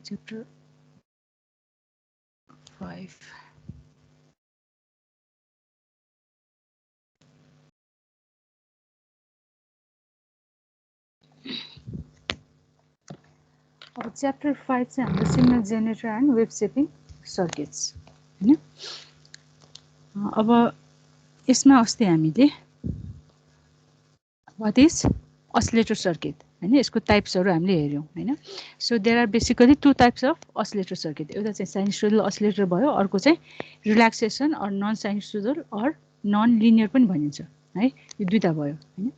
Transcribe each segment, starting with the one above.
Chapter 5. Chapter 5 चाहिँ हाम्रो signal generator and wave shaping circuits हैन। अब यसमा अस्ति हामीले what is oscillator circuit हैन, यसको टाइप्सहरु हामीले हेर्यौं हैन। So there are basically two types of oscillator circuit। एउटा चाहिँ साइनुसोइडल oscillator भयो, अर्को चाहिँ relaxation or non sinusoidal or non linear पनि भनिन्छ है। यो दुईटा भयो हैन।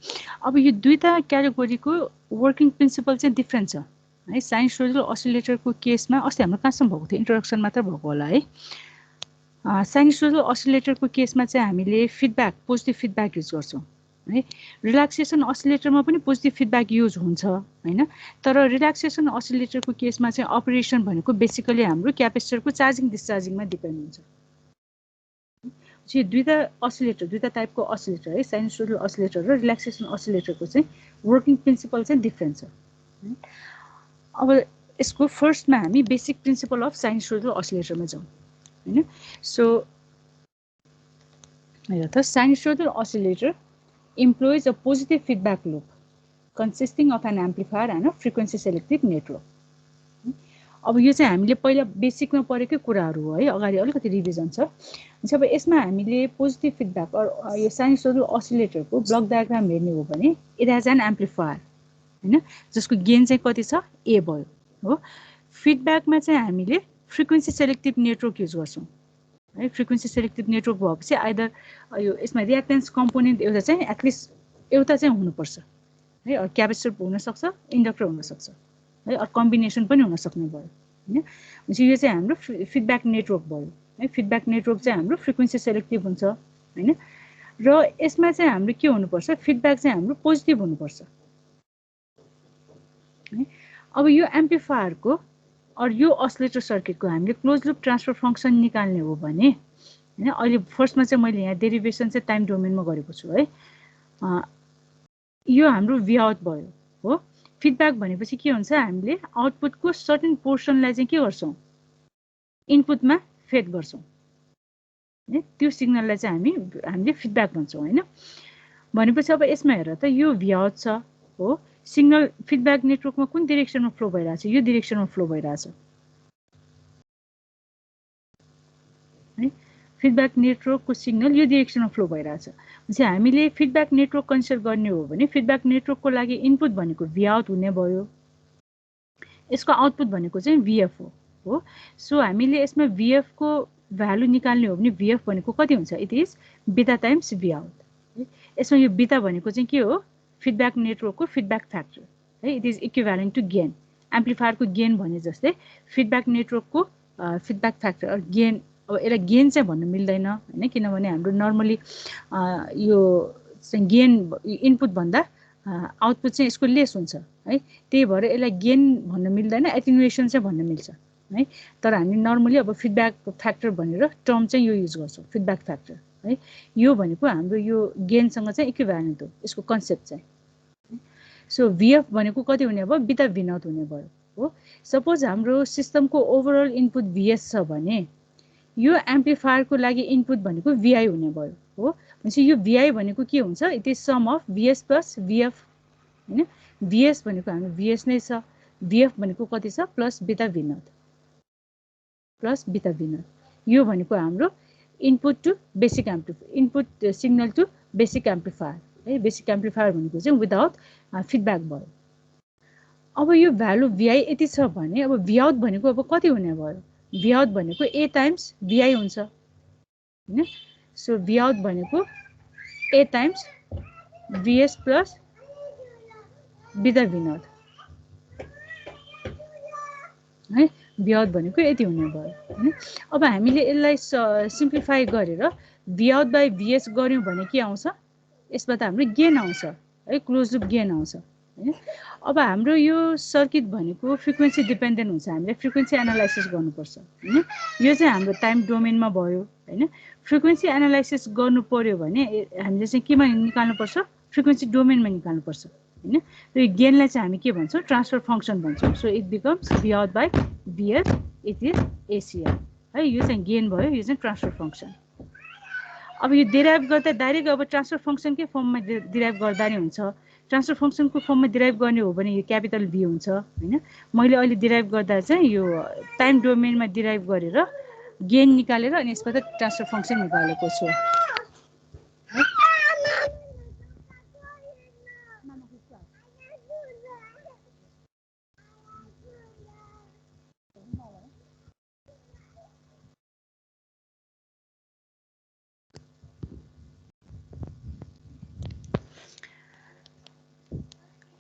अब यो दुईटा क्याटेगोरीको वर्किङ प्रिन्सिपल चाहिँ डिफरेन्ट छ है। साइनुसोइडल oscillatorको केसमा अस्ति हाम्रो कहाँसम्म भएको थियो, इन्ट्रोडक्सन मात्र भएको होला है। साइनुसोइडल oscillatorको केसमा चाहिँ हामीले फिडब्याक, पोजिटिभ फिडब्याक युज गर्छौं है। रिल्याक्सेसन oscillatorमा पनि पोजिटिभ फिडब्याक युज हुन्छ हैन। तर रिल्याक्सेसन oscillatorको केसमा चाहिँ अपरेसन भनेको बेसिकली हाम्रो क्यापेसिटरको चार्जिङ डिस्चार्जिङमा डिपेन्ड हुन्छ। यो दुईटा oscillator, दुईटा टाइपको oscillator है, साइनुसोइडल oscillator र रिल्याक्सेसन oscillatorको चाहिँ वर्किङ प्रिन्सिपल चाहिँ डिफरेन्ट छ। अब यसको फर्स्टमा हामी बेसिक प्रिन्सिपल अफ साइनुसोइडल oscillatorमा जाउँ हैन। सो हेर त, sinusoidal oscillator employs a positive feedback loop consisting of an amplifier and a frequency selective network। अब यो चाहिँ हामीले पहिला बेसिकमा पढेकै कुराहरु हो है, अगाडि अलिकति रिभिजन छ। जब यसमा हामीले पोजिटिभ फिडब्याक अर यो साइनुसोइडल oscillatorको ब्लक डायग्राम हेर्ने हो भने इट हैज एन एम्प्लिफायर हैन, जसको गेन चाहिँ कति छ, ए भयो हो। फिडब्याकमा चाहिँ हामीले फ्रिक्वेन्सी सेलेक्टिभ नेटवर्क युज गर्छौं है। फ्रिक्वेन्सी सेलेक्टिभ नेटवर्क भएपछि आइदर यो यसमा रियाक्टेन्स कम्पोनेन्ट एउटा चाहिँ एटलिस्ट एउटा चाहिँ हुनुपर्छ है। अर क्यापेसिटर हुन सक्छ, इन्डक्टर हुन सक्छ है, अर कम्बिनेसन पनि हुन सक्ने भयो हैन। भनेपछि यो चाहिँ हाम्रो फिडब्याक नेटवर्क भयो है। फिडब्याक नेटवर्क चाहिँ हाम्रो फ्रिक्वेन्सी सेलेक्टिभ हुन्छ हैन। र यसमा चाहिँ हाम्रो के हुनुपर्छ, फिडब्याक चाहिँ हाम्रो पोजिटिभ हुनुपर्छ है। अब यो एम्प्लिफायरको और यो oscillator सर्किटको हामीले क्लोज लुप ट्रान्सफर फंक्सन निकाल्ने हो भने हैन, अहिले फर्स्टमा चाहिँ मैले यहाँ डेरिभेसन चाहिँ टाइम डोमेनमा गरेको छु है। यो हाम्रो V आउट भयो हो। फिडब्याक भनेपछि के हुन्छ, हामीले आउटपुटको सर्टेन पोर्सनलाई चाहिँ के गर्छौं, इनपुटमा फेड गर्छौं है। त्यो सिग्नललाई चाहिँ हामीले फिडब्याक भन्छौं हैन। भनेपछि अब यसमा हेर त, यो V आउट छ हो। सिग्नल फिडब्याक नेटवर्कमा कुन डाइरेक्सनमा फ्लो भइराछ, यो डाइरेक्सनमा फ्लो भइराछ है। फिडब्याक नेटवर्कको सिग्नल यो डाइरेक्सनमा फ्लो भइराछ। भनेपछि हामीले फिडब्याक नेटवर्क कन्सिडर गर्ने हो भने फिडब्याक नेटवर्कको लागि इनपुट भनेको V आउट हुने भयो, यसको आउटपुट भनेको चाहिँ VF हो। सो हामीले यसमा VF को भ्यालु निकाल्ने हो भने VF भनेको कति हुन्छ, it is beta times V out. यसमा यो बीटा भनेको चाहिँ के हो, फिडब्याक नेटवर्कको फिडब्याक फ्याक्टर है। It is equivalent to gain. एम्प्लिफायरको गेन भने जस्तै फिडब्याक नेटवर्कको फिडब्याक फ्याक्टर गेन। अब यसलाई गेन चाहिँ भन्न मिल्दैन हैन, किनभने हाम्रो नर्मली यो चाहिँ गेन इनपुट भन्दा आउटपुट चाहिँ यसको लेस हुन्छ है। त्यही भएर यसलाई गेन भन्न मिल्दैन, एटेन्युएसन चाहिँ भन्न मिल्छ है। तर हामी नर्मली अब फिडब्याक फ्याक्टर भनेर टर्म चाहिँ यो युज गर्छौं, फिडब्याक फ्याक्टर है। यो भनेको हाम्रो यो गेनसँग चाहिँ इक्विभ्यालेन्ट हो, यसको कन्सेप्ट चाहिँ। सो VF भनेको कति हुने भयो, बीटा V नट हुने भयो हो। सपोज हाम्रो सिस्टमको ओभरअल इनपुट VS छ भने यो एम्प्लिफायरको लागि इनपुट भनेको VI हुने भयो हो। भनेपछि यो VI भनेको के हुन्छ, it is sum of VS plus VF हैन। VS भनेको हाम्रो VS नै छ, VF भनेको कति छ, plus beta V naught, plus beta V naught. यो भनेको हाम्रो input to basic amplifier, input signal to basic amplifier है। बेसिक एम्प्लिफायर भनेको चाहिँ विदाउट फिडब्याक भयो। अब यो भ्यालु VI यति छ भने अब V आउट भनेको अब कति हुने भयो, V आउट भनेको A टाइम्स VI हुन्छ हैन। सो V आउट भनेको A times VS plus beta V not है। V आउट भनेको यति हुने भयो हैन। अब हामीले यसलाई सिम्प्लिफाई गरेर V आउट बाइ VS गर्यौं भने के आउँछ, यसबाट हाम्रो गेन आउँछ है, क्लोज लुप गेन आउँछ हैन। अब हाम्रो यो सर्किट भनेको फ्रिक्वेन्सी डिपेन्डेन्ट हुन्छ, हामीले फ्रिक्वेन्सी एनालाइसिस गर्नुपर्छ हैन। यो चाहिँ हाम्रो टाइम डोमेनमा भयो हैन। फ्रिक्वेन्सी एनालाइसिस गर्नु पर्यो भने हामीले चाहिँ केमा निकाल्नुपर्छ, फ्रिक्वेन्सी डोमेनमा निकाल्नुपर्छ हैन। र यो गेनलाई चाहिँ हामी के भन्छौं, ट्रान्सफर फंक्सन भन्छौं। So it becomes V out by VS, it is ACL है। यो चाहिँ गेन भयो, यो चाहिँ ट्रान्सफर फंक्सन। अब यो डिराइभ गर्दा डाइरेक्ट अब ट्रान्सफर फंक्सनकै फर्ममा डिराइभ गर्दा नि हुन्छ। ट्रान्सफर फंक्सनको फर्ममा डिराइभ गर्ने हो भने यो क्यापिटल V हुन्छ हैन। मैले अहिले डिराइभ गर्दा चाहिँ यो टाइम डोमेनमा डिराइभ गरेर गेन निकालेर अनि यसबाट ट्रान्सफर फंक्सन निकालेको छु।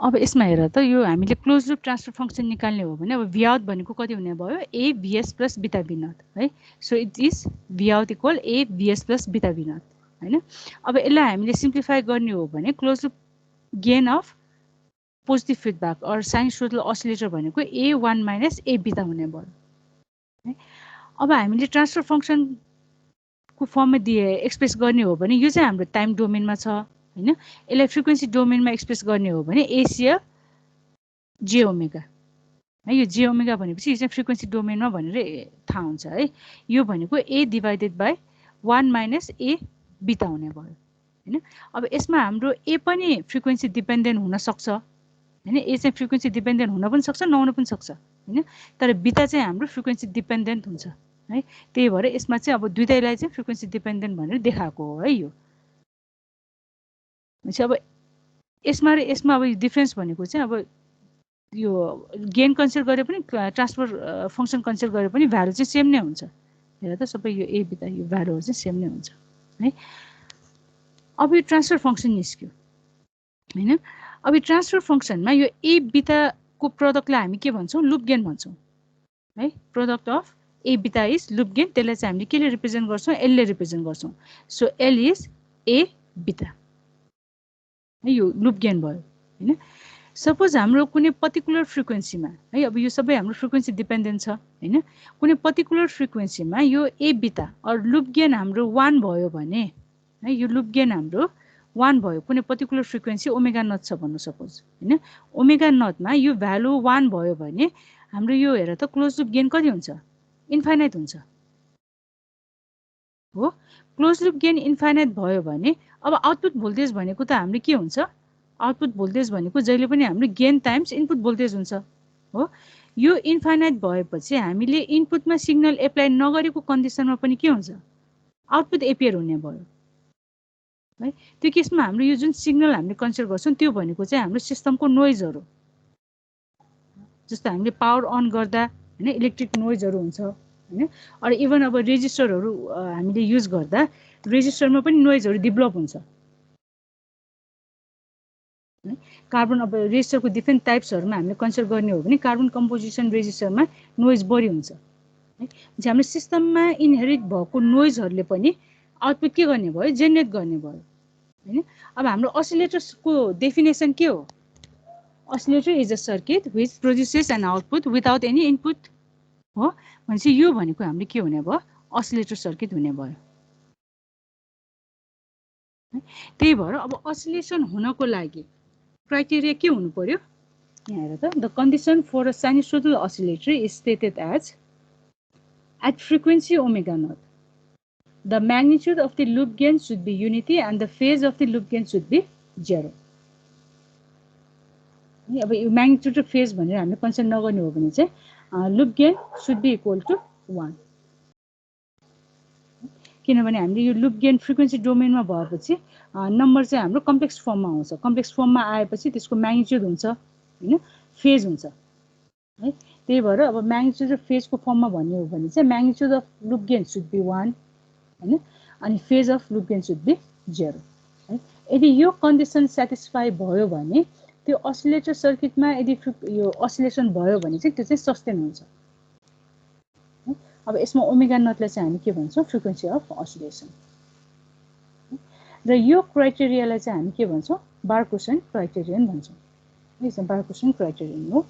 अब यसमा हेर त यो हामीले क्लोज लूप ट्रान्सफर फंक्सन निकाल्ने हो भने अब V out भनेको कति हुने भयो A VS plus beta V not है। So it is V out equal A VS plus beta V not हैन। अब यसलाई हामीले सिम्प्लिफाई गर्ने हो भने close loop gain of positive feedback or sinusoidal oscillator भनेको A1 माइनस A बीटा हुने भयो है। अब हामीले ट्रान्सफर फंक्सन को फर्ममा दिए एक्सप्रेस गर्ने हो भने यो चाहिँ हाम्रो टाइम डोमेनमा छ हैन। यसलाई फ्रिक्वेन्सी डोमेनमा एक्सप्रेस गर्ने हो भने ACL J ओमेगा है। यो J ओमेगा भनेपछि यो चाहिँ फ्रिक्वेन्सी डोमेनमा भनेर थाहा हुन्छ है। यो भनेको A divided by 1 minus A beta हुने भयो हैन। अब यसमा हाम्रो A पनि फ्रिक्वेन्सी डिपेन्डेन्ट हुन सक्छ हैन। A चाहिँ फ्रिक्वेन्सी डिपेन्डेन्ट हुन पनि सक्छ नहुन पनि सक्छ हैन। तर बीटा चाहिँ हाम्रो फ्रिक्वेन्सी डिपेन्डेन्ट हुन्छ है। त्यही भएर यसमा चाहिँ अब दुईटैलाई चाहिँ फ्रिक्वेन्सी डिपेन्डेन्ट भनेर देखाएको हो है। यो अब यसमा र यसमा अब डिफरेन्स भनेको चाहिँ अब यो गेन कन्सिडर गरे पनि ट्रान्सफर फंक्सन कन्सिडर गरे पनि भ्यालु चाहिँ सेम नै हुन्छ। हेर त सबै यो A बीटा यो भ्यालुहरु चाहिँ सेम नै हुन्छ है। अब यो ट्रान्सफर फंक्सन निस्क्यो हैन। अब यो ट्रान्सफर फंक्सनमा यो A बीटा को प्रोडक्टलाई हामी के भन्छौं लूप गेन भन्छौं है। Product of A beta is loop gain. त्यसलाई चाहिँ हामीले केले रिप्रेजेन्ट गर्छौं L ले रिप्रेजेन्ट गर्छौं। So L is A beta यो लूप गेन भयो हैन। सपोज हाम्रो कुनै पर्टिकुलर फ्रिक्वेन्सीमा है अब यो सबै हाम्रो फ्रिक्वेन्सी डिपेन्डेन्ट छ हैन। कुनै पर्टिकुलर फ्रिक्वेन्सीमा यो A बीटा और लूप गेन हाम्रो 1 भयो भने है यो लूप गेन हाम्रो 1 भयो कुनै पर्टिकुलर फ्रिक्वेन्सी ओमेगा नट छ भन्नु सपोज हैन। ओमेगा नटमा यो भ्यालु 1 भयो भने हाम्रो यो हेर त क्लोज लूप गेन कति हुन्छ इन्फाइनाइट हुन्छ हो। क्लोज लूप गेन इन्फाइनाइट भयो भने अब आउटपुट भोल्टेज भनेको त हाम्रो के हुन्छ आउटपुट भोल्टेज भनेको जहिले पनि हाम्रो गेन टाइम्स इनपुट भोल्टेज हुन्छ हो। यो इन्फाइनाइट भएपछि हामीले इनपुटमा सिग्नल एप्लाई नगरेको कन्डिसनमा पनि के हुन्छ आउटपुट एपियर हुने भयो है। त्यो केसमा हाम्रो यो जुन सिग्नल हामीले कन्सिडर गर्छौं त्यो भनेको चाहिँ हाम्रो सिस्टमको नोइजहरु जस्तो हामीले पावर अन गर्दा हैन इलेक्ट्रिक नोइजहरु हुन्छ हैन। अर इभन अब रेजिस्टरहरु हामीले युज गर्दा रेजिस्टरमा पनि नोइजहरु डेभलप हुन्छ। कार्बन अब रेजिस्टरको डिफरेन्ट टाइप्सहरुमा हामीले कन्सिडर गर्ने हो भने कार्बन कम्पोजिसन रेजिस्टरमा नोइज बढी हुन्छ है। हाम्रो सिस्टममा इनहेरिट भएको नोइजहरुले पनि आउटपुट के गर्ने भयो जेनेरेट गर्ने भयो हैन। अब हाम्रो असिलेटरको डेफिनेसन के हो oscillator is a circuit which produces an output without any input हो भनेपछि यो भनेको हामीले के हुने भयो oscillator सर्किट हुने भयो। त्यही भएर अब oscillation हुनको लागि क्राइटेरिया के हुनु पर्यो यहाँ हेर त the condition for a sinusoidal oscillator is stated as at frequency omega naught the magnitude of the loop gain should be unity and the phase of the loop gain should be 0। अब यो magnitude र phase भनेर हामीले consider नगर्ने हो भने चाहिँ loop gain should be equal to 1 किनभने हामीले यो लूप गेन फ्रिक्वेन्सी डोमेनमा भएपछि नम्बर चाहिँ हाम्रो कम्प्लेक्स फर्ममा आउँछ। कम्प्लेक्स फर्ममा आएपछि त्यसको म्याग्निट्युड हुन्छ हैन फेज हुन्छ है। त्यही भएर अब म्याग्निट्युड र फेजको फर्ममा भन्ने हो भने चाहिँ magnitude of loop gain should be 1 हैन अनि phase of loop gain should be 0 है। यदि यो कन्डिसन सेटिस्फाई भयो भने त्यो oscillator सर्किटमा यदि यो oscillation भयो भने चाहिँ त्यो चाहिँ सस्टेन हुन्छ। अब यसमा ओमेगा नटलाई चाहिँ हामी के भन्छौं फ्रिक्वेन्सी अफ oscillation र यो क्राइटेरियालाई चाहिँ हामी के भन्छौं बारकोसन क्राइटेरियन भन्छौं। यो चाहिँ बारकोसन क्राइटेरियन हो।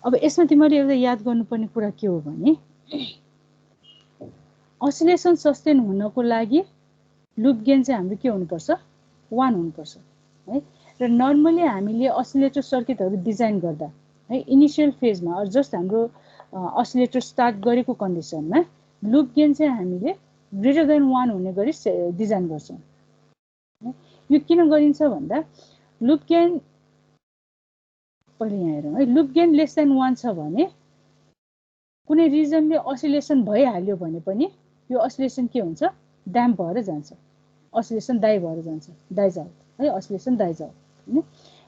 अब यसमा तिमीले एउटा याद गर्नुपर्ने कुरा के हो भने oscillation सस्टेन हुनको लागि लूप गेन चाहिँ हाम्रो के हुनुपर्छ 1 हुनुपर्छ है। र नर्मली हामीले oscillator सर्किटहरु डिजाइन गर्दा है इनिशियल फेजमा अर जस्ट हाम्रो असिलेटर स्टार्ट गरेको कन्डिसनमा लुप गेन चाहिँ हामीले ग्रेटर देन 1 हुने गरी डिजाइन गर्छौँ। यो किन गरिन्छ भन्दा लुप गेन पहिले यहाँ हेरौँ है, लुप गेन लेस देन 1 छ भने कुनै रिजनले असिलेसन भइहाल्यो भने पनि यो असिलेसन के हुन्छ, ड्याम्प भएर जान्छ, असिलेसन डाइ भएर जान्छ, डाइज आउट है, असिलेसन डाइज आउट हैन।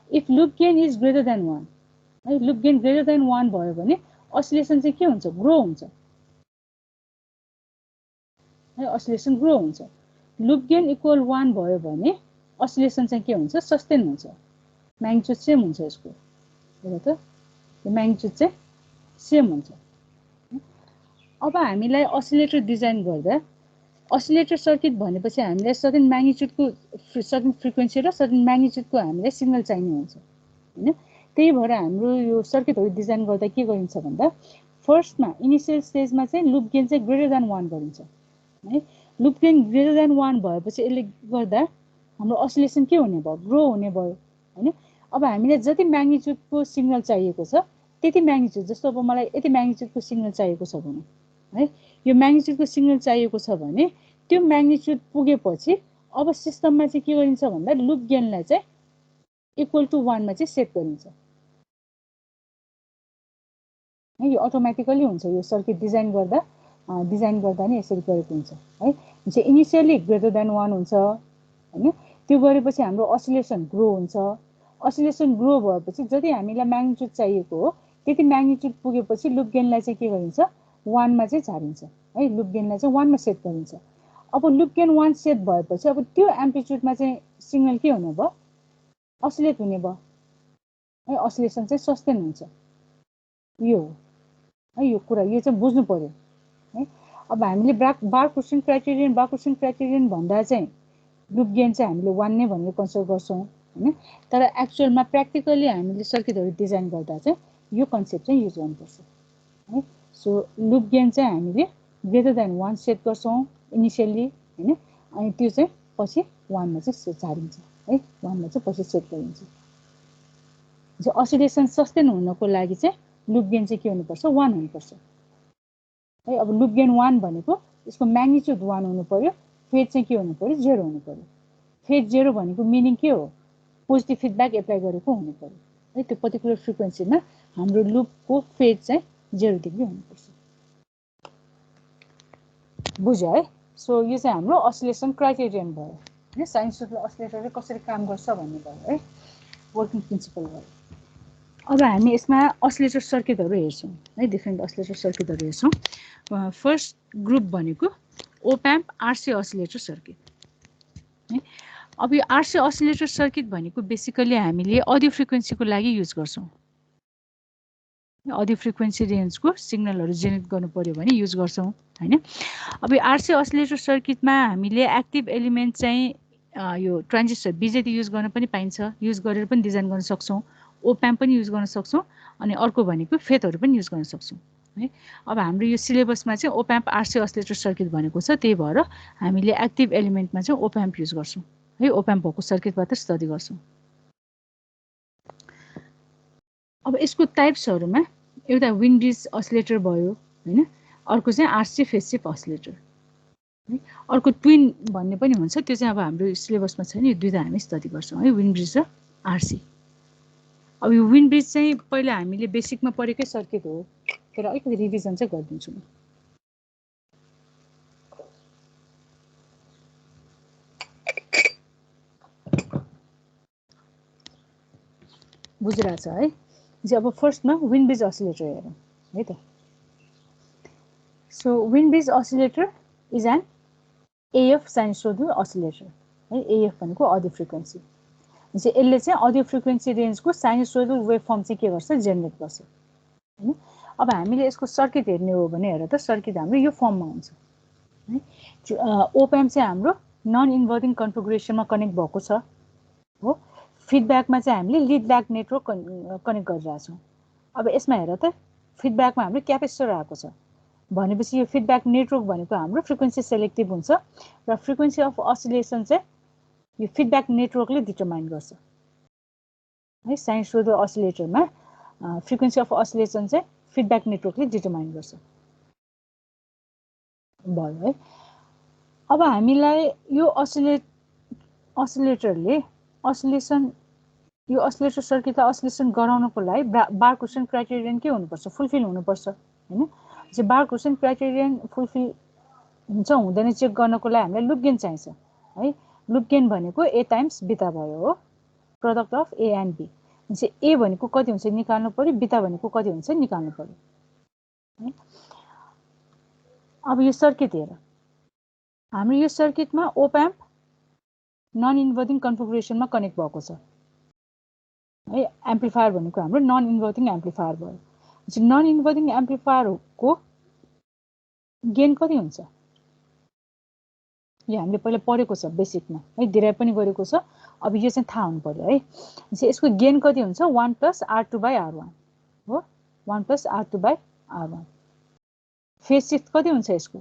If loop gain is greater than 1 है, लुप गेन ग्रेटर देन 1 भयो भने असिलेसन चाहिँ के हुन्छ, ग्रो हुन्छ है, असिलेसन ग्रो हुन्छ। लुप गेन इक्वल 1 भयो भने असिलेसन चाहिँ के हुन्छ, सस्टेन हुन्छ, म्याग्निट्युड सेम हुन्छ यसको, हेर त यो म्याग्निट्युड चाहिँ सेम हुन्छ। अब हामीलाई असिलेटर डिजाइन गर्दा असिलेटर सर्किट भनेपछि हामीलाई सर्टेन म्याग्निट्युडको सर्टेन फ्रिक्वेन्सी र सर्टेन म्याग्निट्युडको हामीलाई सिग्नल चाहिने हुन्छ हैन। त्यही भएर हाम्रो यो सर्किटहरु डिजाइन गर्दा के गरिन्छ भन्दा फर्स्टमा इनिशियल स्टेजमा चाहिँ लुप गेन चाहिँ ग्रेटर देन 1 गरिन्छ है। लुप गेन ग्रेटर देन 1 भएपछि यसले गर्दा हाम्रो असिलेसन के हुने भयो, ग्रो हुने भयो हैन। अब हामीलाई जति म्याग्निट्युडको सिग्नल चाहिएको छ त्यति म्याग्निट्युड, जस्तो अब मलाई यति म्याग्निट्युडको सिग्नल चाहिएको छ भने है, यो म्याग्निट्युडको सिग्नल चाहिएको छ भने त्यो म्याग्निट्युड पुगेपछि अब सिस्टममा चाहिँ के गरिन्छ भन्दा लुप गेनलाई चाहिँ इक्वल टु 1 मा चाहिँ सेट गरिन्छ है। यो अटोमेटिकली हुन्छ, यो सर्किट डिजाइन गर्दा नि यसरी गरेको हुन्छ है। चाहिँ इनिशियली ग्रेटर देन 1 हुन्छ हैन, त्यो गरेपछि हाम्रो असिलेसन ग्रो हुन्छ। असिलेसन ग्रो भएपछि जति हामीलाई म्याग्निट्युड चाहिएको हो त्यति म्याग्निट्युड पुगेपछि लुप गेनलाई चाहिँ के गरिन्छ, 1 मा चाहिँ झारिन्छ है, लुप गेनलाई चाहिँ 1 मा सेट गरिन्छ। अब लुप गेन 1 सेट भएपछि अब त्यो एम्प्लिट्युडमा चाहिँ सिग्नल के हुने भयो, असिलेट हुने भयो है, असिलेसन चाहिँ सस्टेन हुन्छ। यो हो है, यो कुरा यो चाहिँ बुझ्नु पर्यो है। अब हामीले बार्कुसन क्राइटेरियन भन्दा चाहिँ लुप गेन चाहिँ हामीले 1 नै भनेर कन्सिडर गर्छौं हैन। तर एक्चुअलमा प्र्याक्टिकली हामीले सर्किटहरु डिजाइन गर्दा चाहिँ यो कन्सेप्ट चाहिँ युज गर्नुपर्छ है। सो लुप गेन चाहिँ हामीले ग्रेटर देन 1 सेट गर्छौं इनिशियली हैन, अनि त्यो चाहिँ पछि 1 मा चाहिँ झारिन्छ है, 1 मा चाहिँ पछि सेट गरिन्छ। जो असिलेसन सस्टेन हुनको लागि चाहिँ लुप गेन चाहिँ के हुनुपर्छ, 1 हुनुपर्छ है। अब लुप गेन 1 भनेको यसको म्याग्निट्युड 1 हुनु पर्यो, फेज चाहिँ के हुनु पर्यो, 0 हुनु पर्यो। फेज 0 भनेको मिनिङ के हो, पोजिटिभ फिडब्याक एप्लाई गरेको हुनु पर्यो है। त्यो पर्टिकुलर फ्रिक्वेन्सीमा हाम्रो लुपको फेज चाहिँ 0 डिग्री हुनुपर्छ, बुझ्यो है। सो यो चाहिँ हाम्रो असिलेसन क्राइटेरियन भयो हैन, साइनुसोइडल असिलेटरले कसरी काम गर्छ भन्ने भयो है, वर्किङ प्रिन्सिपल भयो। अब हामी यसमा असिलेटर सर्किटहरु हेर्छौं है, डिफरेन्ट असिलेटर सर्किटहरु हेर्छौं। फर्स्ट ग्रुप भनेको ओप एम्प आरसी असिलेटर सर्किट है। अब यो आरसी असिलेटर सर्किट भनेको बेसिकली हामीले अडियो फ्रिक्वेन्सीको लागि युज गर्छौं, अडियो फ्रिक्वेन्सी रेन्जको सिग्नलहरु जेनेरेट गर्नु पर्यो भने युज गर्छौं हैन। अब यो आरसी असिलेटर सर्किटमा हामीले एक्टिभ एलिमेन्ट चाहिँ यो ट्रान्जिस्टर बीजेटी युज गर्न पनि पाइन्छ, युज गरेर पनि डिजाइन गर्न सक्छौं, ओप एम्प पनि युज गर्न सक्छौं, अनि अर्को भनेको फेथहरु पनि युज गर्न सक्छौं है। अब हाम्रो यो सिलेबसमा चाहिँ ओप एम्प आरसी असिलेटर सर्किट भनेको छ, त्यही भएर हामीले एक्टिभ एलिमेन्टमा चाहिँ ओप एम्प युज गर्छौं है, ओप एम्प भएको सर्किटबाट स्टडी गर्छौं। अब यसको टाइप्सहरुमा एउटा विन ब्रिज असिलेटर भयो हैन, अर्को चाहिँ आरसी फेज शिफ्ट असिलेटर है, अर्को ट्विन भन्ने पनि हुन्छ, त्यो चाहिँ अब हाम्रो सिलेबसमा छैन, यो दुईटा हामी स्टडी गर्छौं है, विन ब्रिज र आरसी। अब यो विन ब्रिज चाहिँ पहिला हामीले बेसिकमा पढेकै सर्किट हो, तर अलिकति रिभिजन चाहिँ गरिदिन्छु म। बुझिरहेछ है। अब फर्स्टमा विन ब्रिज असिलेटर हेरौँ है त। So Wien bridge oscillator is an AF sinusoidal oscillator है, एएफ भनेको अडियो फ्रिक्वेन्सी। यसले चाहिँ अडियो फ्रिक्वेन्सी रेन्जको साइनुसोइडल वेभ फर्म चाहिँ के गर्छ, जेनेरेट गर्छ हैन। अब हामीले यसको सर्किट हेर्ने हो भने हेर त, सर्किट हाम्रो यो फर्ममा हुन्छ है। ओप एम्प चाहिँ हाम्रो नन इन्भर्टिङ कन्फिगुरेसनमा कनेक्ट भएको छ हो। फिडब्याकमा चाहिँ हामीले लिड ल्याग नेटवर्क कनेक्ट गरिरहेका छौं। अब यसमा हेर त, फिडब्याकमा हाम्रो क्यापेसिटर आएको छ भनेपछि यो फिडब्याक नेटवर्क भनेको हाम्रो फ्रिक्वेन्सी सेलेक्टिभ हुन्छ र फ्रिक्वेन्सी अफ असिलेसन चाहिँ यो फिडब्याक नेटवर्कले डिटरमाइन गर्छ है। साइनुसोइडल असिलेटरमा फ्रिक्वेन्सी अफ असिलेसन चाहिँ फिडब्याक नेटवर्कले डिटरमाइन गर्छ भयो है। अब हामीलाई यो असिलेटरले यो असिलेटर सर्किटलाई असिलेसन गराउनको लागि बार्क-हाउसेन क्राइटेरियन के हुनुपर्छ, फुलफिल हुनुपर्छ हैन। चाहिँ बार्क-हाउसेन क्राइटेरियन फुलफिल हुन्छ हुँदैन चेक गर्नको लागि हामीलाई लुप गेन चाहिन्छ है। लुप गेन भनेको ए टाइम्स बिटा भयो हो, product of A and B. चाहिँ ए भनेको कति हुन्छ निकाल्नु पर्यो, बिटा भनेको कति हुन्छ निकाल्नु पर्यो है। अब यो सर्किट हेर, हाम्रो यो सर्किटमा ओप एम्प नन इन्भर्टिङ कन्फिगरेसनमा कनेक्ट भएको छ है। एम्प्लिफायर भनेको हाम्रो नन इन्भर्टिङ एम्प्लिफायर भयो। चाहिँ नन इन्भर्टिङ एम्प्लिफायरको गेन कति हुन्छ यो हामीले पहिला पढेको छ बेसिकमा है, डिराइभ पनि गरेको छ। अब यो चाहिँ थाहा हुनु पर्यो है। चाहिँ यसको गेन कति हुन्छ 1 + R2/R1 हो, 1 + R2/R1। फेज शिफ्ट कति हुन्छ यसको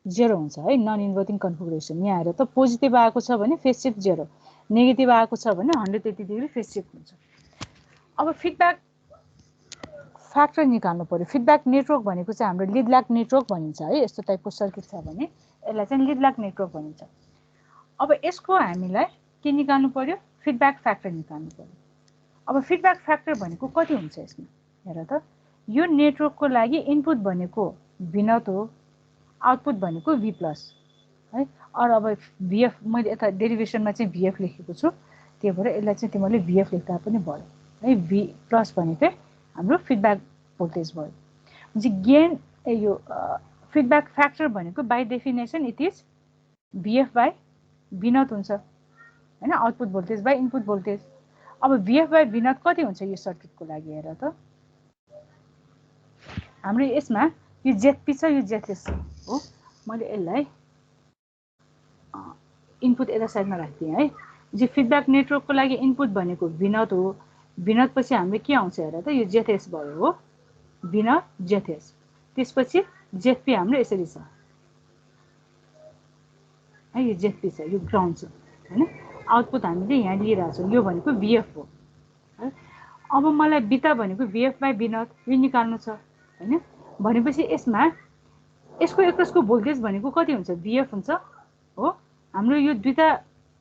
0 हुन्छ है नन इन्भर्टिङ कन्फिगरेसन। यहाँ हेर त पोजिटिभ आएको छ भने फेज शिफ्ट 0, नेगेटिभ आएको छ भने 180 डिग्री फेज शिफ्ट हुन्छ। अब फिडब्याक फ्याक्टर निकाल्नु पर्यो। फिडब्याक नेटवर्क भनेको चाहिँ हाम्रो लिड-ल्याग नेटवर्क भनिन्छ है। यस्तो टाइपको सर्किट छ भने यसलाई चाहिँ लिड-ल्याग नेटवर्क भनिन्छ। अब यसको हामीलाई के निकाल्नु पर्यो, फिडब्याक फ्याक्टर निकाल्नु पर्यो। अब फिडब्याक फ्याक्टर भनेको कति हुन्छ यसमा हेर त, यो नेटवर्कको लागि इनपुट भनेको V0 हो, आउटपुट भनेको V+ है। अरू अब VF मैले यता डेरिभेसनमा चाहिँ VF लेखेको छु, त्यही भएर यसलाई चाहिँ तिमीले VF लेख्दा पनि भयो है। V+ भनेको हाम्रो फिडब्याक भोल्टेज भयो। चाहिँ गेन यो फिडब्याक फ्याक्टर भनेको by definition it is VF/V0 हुन्छ हैन, output voltage by input voltage. अब VF/V0 कति हुन्छ यो सर्किटको लागि हेर त, हाम्रो यसमा यो ZP छ, यो ZS हो। मैले यसलाई इनपुट यता साइडमा राख्दिएँ है। जो फिडब्याक नेटवर्कको लागि इनपुट भनेको V0 हो, V0 पछि हाम्रो के आउँछ हेर त, यो ZS भयो हो, V0 ZS। त्यसपछि ZP हाम्रो यसरी छ है, यो ZP छ, यो ग्राउन्ड छ हैन। आउटपुट हामीले यहाँ लिइरहेछौँ, यो भनेको VF हो है। अब मलाई बिटा भनेको VF/V0 यो निकाल्नु छ हैन। भनेपछि यसमा यसको एकसको भोल्टेज भनेको कति हुन्छ VF हुन्छ हो। हाम्रो यो दुईटा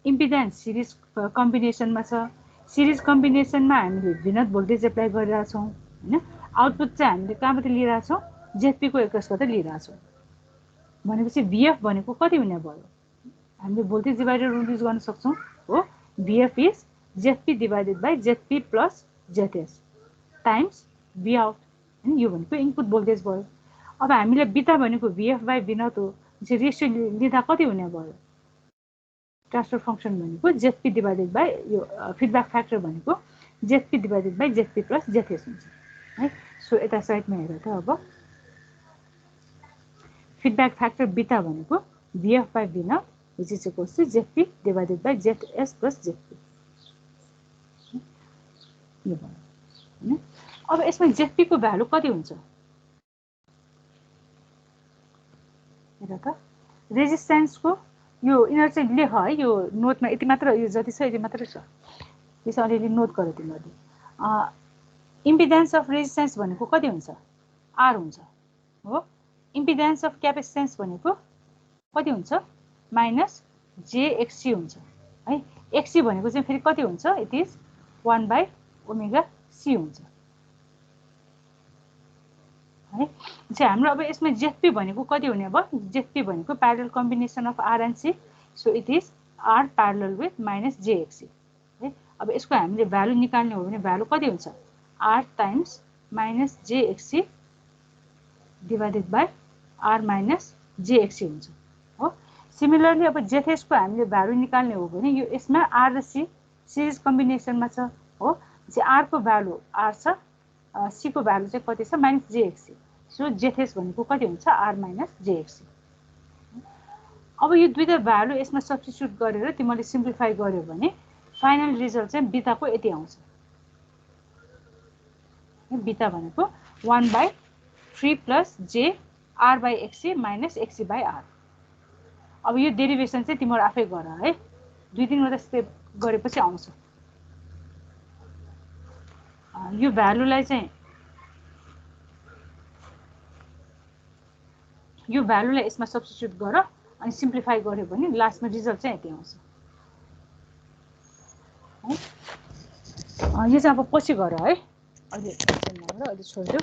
इम्पिडेन्स सिरिज कम्बिनेसनमा छ। सिरिज कम्बिनेसनमा हामीले V0 भोल्टेज एप्लाई गरिरहेछौँ हैन। आउटपुट चाहिँ हामीले कहाँबाट लिइरहेछौँ, ZP को एकसबाट लिइरहेछौँ। भनेपछि VF भनेको कति हुने भयो, हामीले भोल्टेज डिभाइडर रुल युज गर्न सक्छौँ हो। VF is ZP divided by ZP + ZS times Vout हैन। यो भनेको इनपुट भोल्टेज भयो। अब हामीले बिटा भनेको VF/V0 हो, चाहिँ रेसियो लिँदा कति हुने भयो, ट्रान्सफर फङ्सन भनेको ZP डिभाइडेड बाई यो फिडब्याक फ्याक्टर भनेको ZP divided by ZP + ZS हुन्छ है। सो यता साइडमा हेर त, अब फिडब्याक फ्याक्टर बिटा भनेको VF/V0 which is equals to ZP divided by ZS plus ZP यो भयो हैन। अब यसमा ZP को भ्यालु कति हुन्छ हेर त, रेजिस्टेन्सको यो यिनीहरु चाहिँ लेख है, यो नोटमा यति मात्र, यो जति छ यति मात्र छ, त्यसै अलिअलि नोट गर तिमीहरुले। इम्पिडेन्स अफ रेजिस्टेन्स भनेको कति हुन्छ R हुन्छ हो। इम्पिडेन्स अफ क्यापेसिटेन्स भनेको कति हुन्छ -jXC हुन्छ है। XC भनेको चाहिँ फेरि कति हुन्छ, इट इज 1/ωc हुन्छ है। चाहिँ हाम्रो अब यसमा ZP भनेको कति हुने भयो, ZP भनेको parallel combination of R and C, so it is R parallel with -jXC है। अब यसको हामीले भ्यालु निकाल्ने हो भने भ्यालु कति हुन्छ, R times -jXC divided by R -jXC हुन्छ हो। सिमिलरली अब ZS को हामीले भ्यालु निकाल्ने हो भने यो यसमा R र C सिरिज कम्बिनेसनमा छ हो। चाहिँ R को भ्यालु R छ, C को भ्यालु चाहिँ कति छ -jXC, सो ZS भनेको कति हुन्छ R -jXC। अब यो दुईटा भ्यालु यसमा सब्स्टिट्युट गरेर तिमीले सिम्प्लिफाई गर्यो भने फाइनल रिजल्ट चाहिँ बिटाको यति आउँछ। बिटा भनेको 1/3 + j R/XC - XC/R। अब यो डेरिभेसन चाहिँ तिमीहरु आफै गर है, 2-3 वटा स्टेप गरेपछि आउँछ। यो भ्यालुलाई चाहिँ यो भ्यालुलाई यसमा सब्स्टिट्युट गर अनि सिम्प्लिफाई गर्यो भने लास्टमा रिजल्ट चाहिँ यति आउँछ है। यो चाहिँ अब पछि गर है, अहिले अहिले छोडिदेऊ।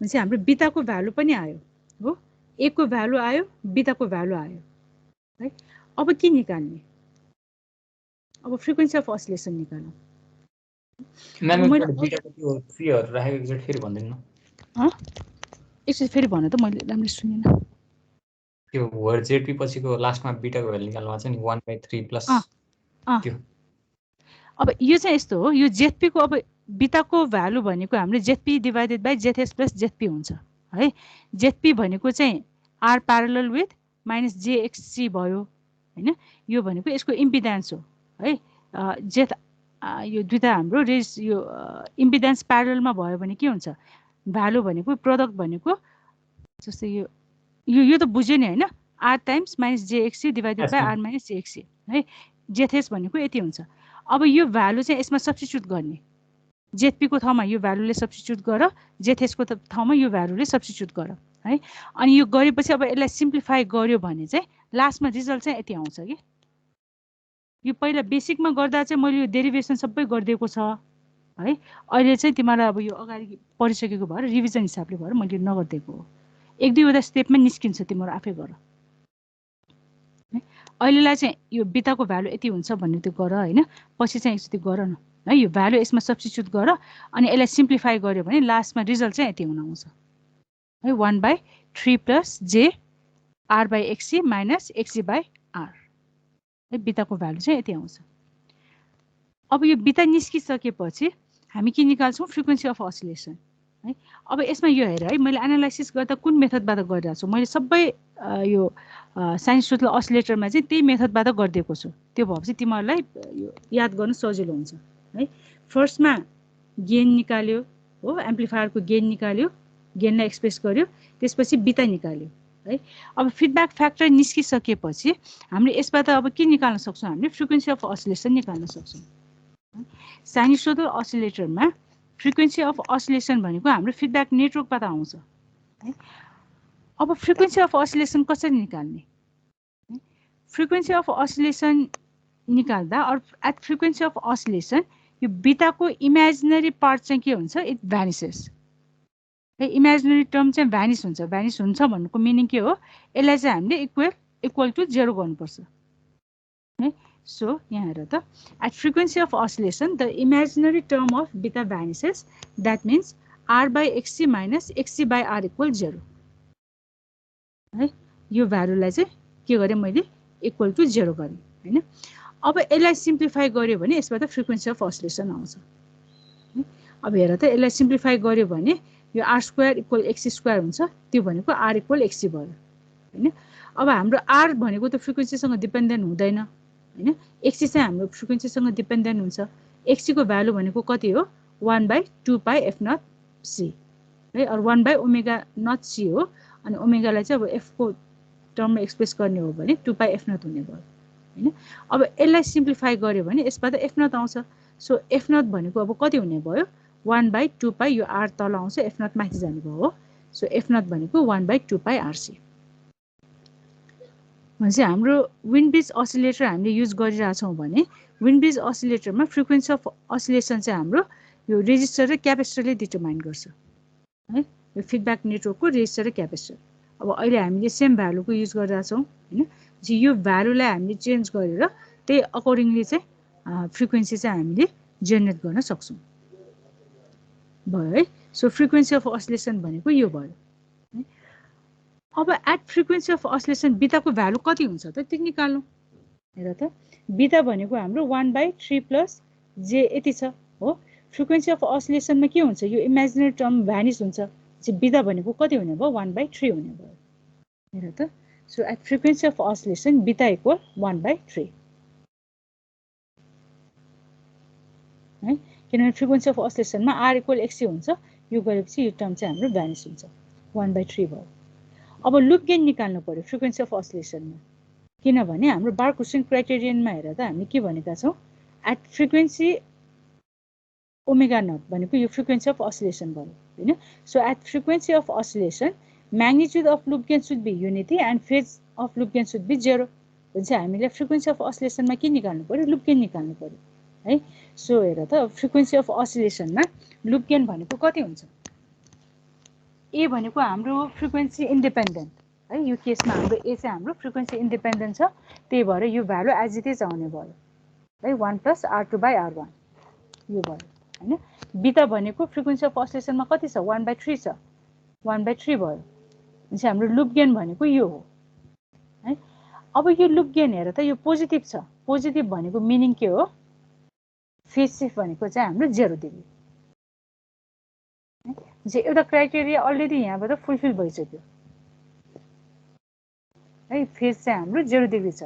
भनेपछि हाम्रो बिटाको भ्यालु पनि आयो हो, ए को भ्यालु आयो, बिटाको भ्यालु आयो है। अब के निकाल्ने? अब फ्रिक्वेन्सी अफ अस्सिलेसन निकाल्नु। एकचोटि फेरि भन त, मैले राम्ररी सुनिनँ। त्यो वर्ड जेडपी पछिको लास्टमा बिटाको भ्यालु निकाल्नुमा चाहिँ 1/3 प्लस त्यो। अब यो चाहिँ यस्तो हो, यो जेडपी को अब बिटाको भ्यालु भनेको हाम्रो ZP divided by ZS plus ZP हुन्छ है। जेडपी भनेको चाहिँ आर प्यारलल विथ माइनस जेएक्ससी भयो हैन। यो भनेको यसको इम्पिडेन्स हो है। जेड यो दुईटा हाम्रो रेज यो इम्पिडेन्स प्यारललमा भयो भने के हुन्छ? भ्यालु भनेको प्रोडक्ट भनेको जस्तै यो त बुझ्यो नि हैन, R times minus j X C divided by R minus j X C है। जेथेस भनेको यति हुन्छ। अब यो भ्यालु चाहिँ यसमा सब्स्टिट्युट गर्ने, जेडपी को ठाउँमा यो भ्यालुले सब्स्टिट्युट गर, जेथेस को ठाउँमा यो भ्यालुले सब्स्टिट्युट गर है। अनि यो गरेपछि अब यसलाई सिम्प्लिफाई गर्यो भने चाहिँ लास्टमा रिजल्ट चाहिँ यति आउँछ कि। यो पहिला बेसिकमा गर्दा चाहिँ मैले यो डेरिभेसन सबै गरिदिएको छ है। अहिले चाहिँ तिमीलाई अब यो अगाडि पढिसकेको भएर रिभिजन हिसाबले भएर मैले नगरिदिएको हो। एक दुईवटा स्टेपमा निस्किन्छ, तिम्रो आफै गर। अहिलेलाई चाहिँ यो बिटाको भ्यालु यति हुन्छ भन्ने त्यो गर हैन, पछि चाहिँ एकचोटि गर न है। यो भ्यालु यसमा सब्स्टिट्युट गर अनि यसलाई सिम्प्लिफाई गर्यो भने लास्टमा रिजल्ट चाहिँ यति हुन आउँछ है। 1/3 plus j R by XC minus XC by R है। बिटाको भ्यालु चाहिँ यति आउँछ। अब यो बिटा निस्किसकेपछि हामी के निकाल्छौँ? फ्रिक्वेन्सी अफ अस्सिलेसन है। अब यसमा यो हेर है, मैले एनालाइसिस गर्दा कुन मेथडबाट गरिरहेको छु? मैले सबै यो साइन्स टोटल अस्सिलेटरमा चाहिँ त्यही मेथडबाट गरिदिएको छु। त्यो भएपछि तिमीहरूलाई यो याद गर्न सजिलो हुन्छ है। फर्स्टमा गेन निकाल्यो हो, एम्प्लिफायरको गेन निकाल्यो, गेनलाई एक्सप्रेस गर्यो, त्यसपछि बिटा निकाल्यो है। अब फिडब्याक फ्याक्टर निस्किसकेपछि हामीले यसबाट अब के निकाल्न सक्छौँ? हामीले फ्रिक्वेन्सी अफ अस्सिलेसन निकाल्न सक्छौँ। साइन्स टोटल अस्सिलेटरमा फ्रिक्वेन्सी अफ अस्सिलेसन भनेको हाम्रो फिडब्याक नेटवर्कबाट आउँछ है। अब फ्रिक्वेन्सी अफ अस्सिलेसन कसरी निकाल्ने? फ्रिक्वेन्सी अफ अस्सिलेसन निकाल्दा और एट फ्रिक्वेन्सी अफ अस्सिलेसन यो बिटाको इमेजिनरी पार्ट चाहिँ के हुन्छ? इट भ्यानिसेस है। इमेजिनरी टर्म चाहिँ भ्यानिस हुन्छ। भ्यानिस हुन्छ भन्नुको मिनिङ के हो? यसलाई चाहिँ हामीले इक्वल टु 0 गर्नुपर्छ है। सो यहाँ हेर त, at frequency of oscillation the imaginary term of beta vanishes, that means R by XC minus XC by R equal 0 है। यो भ्यालुलाई चाहिँ के गरेँ मैले? इक्वल टु 0 गरेँ हैन। अब यसलाई सिम्प्लिफाई गर्यो भने यसबाट फ्रिक्वेन्सी अफ अस्सिलेसन आउँछ। अब हेर त, यसलाई सिम्प्लिफाई गर्यो भने यो R square equal XC square हुन्छ। त्यो भनेको आर इक्वल एक्सी भयो हैन। अब हाम्रो आर भनेको त फ्रिक्वेन्सीसँग डिपेन्डेन्ट हुँदैन हैन, एक्सी चाहिँ हाम्रो फ्रिक्वेन्सीसँग डिपेन्डेन्ट हुन्छ। एक्सी को भ्यालु भनेको कति हो? 1/2 पाई एफ नट सी है, और 1 ओमेगा नट सी हो। अनि ओमेगालाई चाहिँ अब एफ को टर्ममा एक्सप्रेस गर्ने हो भने 2 पाई एफ नट हुने भयो हैन। अब यसलाई सिम्प्लिफाई गर्यो भने यसबाट एफ नट आउँछ। सो एफ नट भनेको अब कति हुने भयो? 1/2 पाई, यो आर तल आउँछ, एफ नट माथि जाने भयो हो। सो एफ नट भनेको 1/2 पाई आरसी। भनेपछि हाम्रो विन्ड ब्रिज अस्सिलेटर हामीले युज गरिरहेछौँ भने विन्ड ब्रिज अस्सिलेटरमा फ्रिक्वेन्सी अफ अस्सिलेसन चाहिँ हाम्रो यो रेजिस्टर र क्यापेसिटरले डिटरमाइन गर्छ है। यो फिडब्याक नेटवर्कको रेजिस्टर र क्यापेसिटर। अब अहिले हामीले सेम भ्यालुको युज गरिरहेछौँ हैन। यो भ्यालुलाई हामीले चेन्ज गरेर त्यही अकर्डिङली चाहिँ फ्रिक्वेन्सी चाहिँ हामीले जेनेरेट गर्न सक्छौँ भयो है। सो फ्रिक्वेन्सी अफ अस्सिलेसन भनेको यो भयो। अब एट फ्रिक्वेन्सी अफ अस्सिलेसन बिटाको भ्यालु कति हुन्छ त? त्यो निकाल्नु। हेर त, बिटा भनेको हाम्रो 1/3 प्लस जे यति छ हो। फ्रिक्वेन्सी अफ अस्सिलेसनमा के हुन्छ? यो इमेजिनरी टर्म भ्यानिस हुन्छ। बिटा भनेको कति हुने भयो? 1/3 हुने भयो। हेर त, so at frequency of oscillation beta equal 1/3 है। किनभने फ्रिक्वेन्सी अफ अस्सिलेसनमा आर इक्वल एक्सी हुन्छ। यो गरेपछि यो टर्म चाहिँ हाम्रो भ्यानिस हुन्छ, 1/3 भयो। अब लुप गेन निकाल्नु पर्यो फ्रिक्वेन्सी अफ अस्सिलेसनमा, किनभने हाम्रो बार्कुसेन क्राइटेरियनमा हेर त हामीले के भनेका छौँ? एट फ्रिक्वेन्सी ओमेगा नट भनेको यो फ्रिक्वेन्सी अफ अस्सिलेसन भयो हैन। So at frequency of oscillation magnitude of loop gain should be unity and phase of loop gain should be 0 हुन्छ। हामीले फ्रिक्वेन्सी अफ असिलेसनमा के निकाल्नु पर्यो? लुप गेन निकाल्नु पर्यो है। सो हेर त फ्रिक्वेन्सी अफ असिलेसनमा लुप गेन भनेको कति हुन्छ? ए भनेको हाम्रो फ्रिक्वेन्सी इन्डिपेन्डेन्ट है। यो केसमा हाम्रो ए चाहिँ हाम्रो फ्रिक्वेन्सी इन्डिपेन्डेन्ट छ, त्यही भएर यो भ्यालु एज इट इज आउने भयो है। 1 + R2/R1 यो भयो हैन। बिटा भनेको फ्रिक्वेन्सी अफ असिलेसनमा कति छ? 1/3 छ, 1/3 भयो। भनेपछि हाम्रो लुप गेन भनेको यो हो है। अब यो लुप गेन हेर त यो पोजिटिभ छ। पोजिटिभ भनेको मिनिङ के हो? फेज सिफ्ट भनेको चाहिँ हाम्रो 0 डिग्री है। एउटा क्राइटेरिया अलरेडी यहाँबाट फुलफिल भइसक्यो है। फेज चाहिँ हाम्रो 0 डिग्री छ।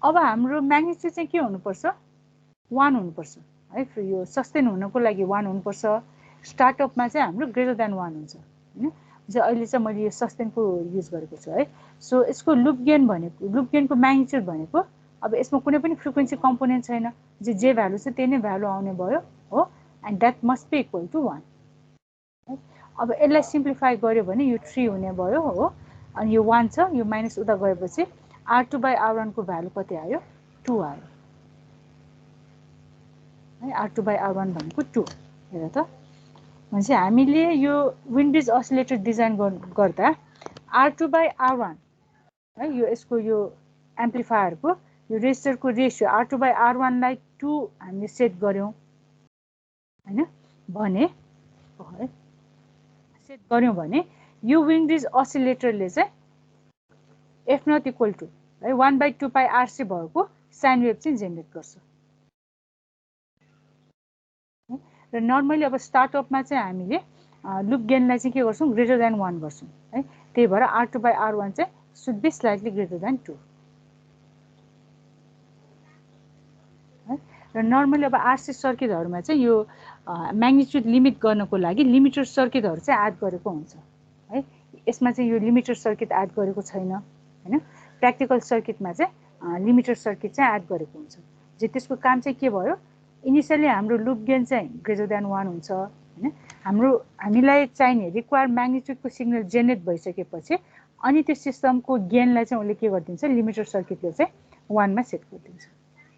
अब हाम्रो म्याग्निट्युड चाहिँ के हुनुपर्छ? 1 हुनुपर्छ है। यो सस्टेन हुनको लागि 1 हुनुपर्छ। स्टार्टअपमा चाहिँ हाम्रो ग्रेटर देन 1 हुन्छ हैन। अहिले चाहिँ मैले यो सस्टेनको युज गरेको छु है। सो यसको लुप गेन भनेको, लुप गेनको म्याग्निट्युड भनेको, अब यसमा कुनै पनि फ्रिक्वेन्सी कम्पोनेन्ट छैन, जे भ्यालु छ त्यही नै भ्यालु आउने भयो हो। And that must be equal to 1 है। अब यसलाई सिम्प्लिफाई गर्यो भने यो 3 हुने भयो हो। अनि यो 1 छ, यो माइनस उता गएपछि R2/R1 को भ्यालु कति आयो? 2 आयो है। R2/R1 भनेको 2 हेर त। भनेपछि हामीले यो विन्ड-ब्रिज असिलेटर डिजाइन गर्दा R2/R1 है, यो यसको यो एम्प्लिफायरको यो रेजिस्टरको रेसियो R2/R1 लाई 2 हामीले सेट गर्यौं हैन भने सेट गर्यौं भने यो विन्ड-ब्रिज असिलेटरले चाहिँ F0 इक्वल टु है 1/2πRC भएको साइन वेभ चाहिँ जेनेरेट गर्छ र नर्मली अब स्टार्टअपमा चाहिँ हामीले लुप गेनलाई चाहिँ के गर्छौं? ग्रेटर देन 1 गर्छौं है। त्यही भएर R2/R1 चाहिँ should be slightly greater than 2 है। र नर्मली अब आरसी सर्किटहरुमा चाहिँ यो म्याग्निट्युड लिमिट गर्नको लागि लिमिटर सर्किटहरु चाहिँ एड गरेको हुन्छ है। यसमा चाहिँ यो लिमिटर सर्किट एड गरेको छैन हैन। प्र्याक्टिकल सर्किटमा चाहिँ लिमिटर सर्किट चाहिँ एड गरेको हुन्छ। जे त्यसको काम चाहिँ के भयो? इनिशियली हाम्रो लुप गेन चाहिँ ग्रेटर देन 1 हुन्छ हैन। हामीलाई चाहिने रिक्वायर म्याग्निट्युडको सिग्नल जेनेरेट भइसकेपछि अनि त्यो सिस्टमको गेनलाई चाहिँ उले के गर्दिन्छ? लिमिटर सर्किटले चाहिँ 1 मा सेट गरिदिन्छ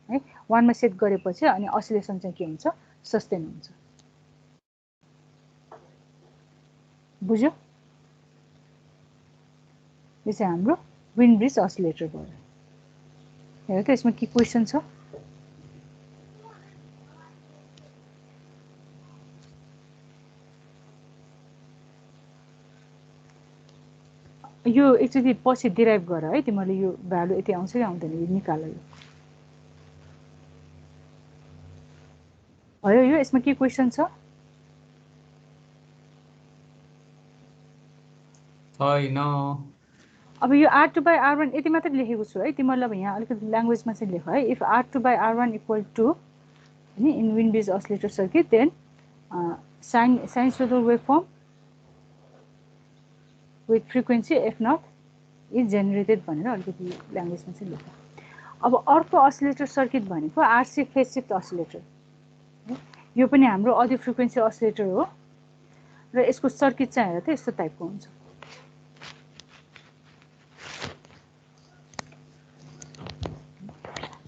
है। 1 मा सेट गरेपछि अनि असिलेसन चाहिँ के हुन्छ? सस्टेन हुन्छ। बुझ्यो? यो चाहिँ हाम्रो विन्ड ब्रिज असिलेटर भयो। हेर त यसमा के क्वेशन छ? यो एकचोटि पछि डिराइभ गर है। तिमीले यो भ्यालु यति आउँछ कि आउँदैन यो निकाल। यो भयो। यो यसमा के क्वेशन छ? छैन। अब यो R2/R1 यति मात्र लेखेको छु है। तिमीले अब यहाँ अलिकति ल्याङ्ग्वेजमा चाहिँ लेख है। इफ R2/R1 इक्वल टु हैन in Wien bridge oscillator circuit then sinusoidal waveform with frequency F0 is generated भनेर अलिकति ल्याङ्ग्वेजमा चाहिँ लेख। अब अर्को असिलेटर सर्किट भनेको आरसी फेज शिफ्ट असिलेटर। यो पनि हाम्रो अडियो फ्रिक्वेन्सी असिलेटर हो र यसको सर्किट चाहिँ हेर त यस्तो टाइपको हुन्छ।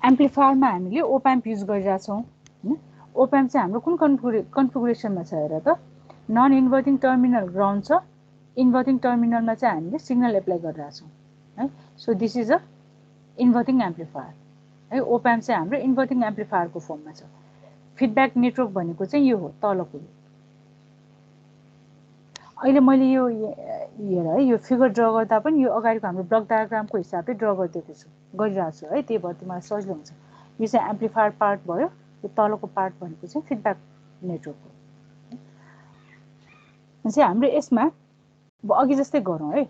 एम्प्लिफायरमा हामीले ओप एम्प युज गरिरहेका छौं हैन। ओप एम्प चाहिँ हाम्रो कुन कन्फिगुरेसनमा छ हेर त? नन इन्भर्टिङ टर्मिनल ग्राउन्ड छ, इन्भर्टिङ टर्मिनलमा चाहिँ हामीले सिग्नल एप्लाई गरिरहेका छौं है। So this is a inverting amplifier है। ओप एम्प चाहिँ हाम्रो इन्भर्टिङ एम्प्लिफायरको फर्ममा छ। फिडब्याक नेटवर्क भनेको चाहिँ यो हो तलको। अहिले मैले यो हेर है यो फिगर ड्रा गर्दा पनि यो अगाडिको हाम्रो ब्लक डायग्रामको हिसाबले ड्रा गरिदिएको छु गरिरहेको छु है। त्यही भएर तिमीलाई सजिलो हुन्छ। यो चाहिँ एम्प्लिफायर पार्ट भयो। यो तलको पार्ट भनेको चाहिँ फिडब्याक नेटवर्क हो। चाहिँ हाम्रो यसमा अब अघि जस्तै गरौँ है।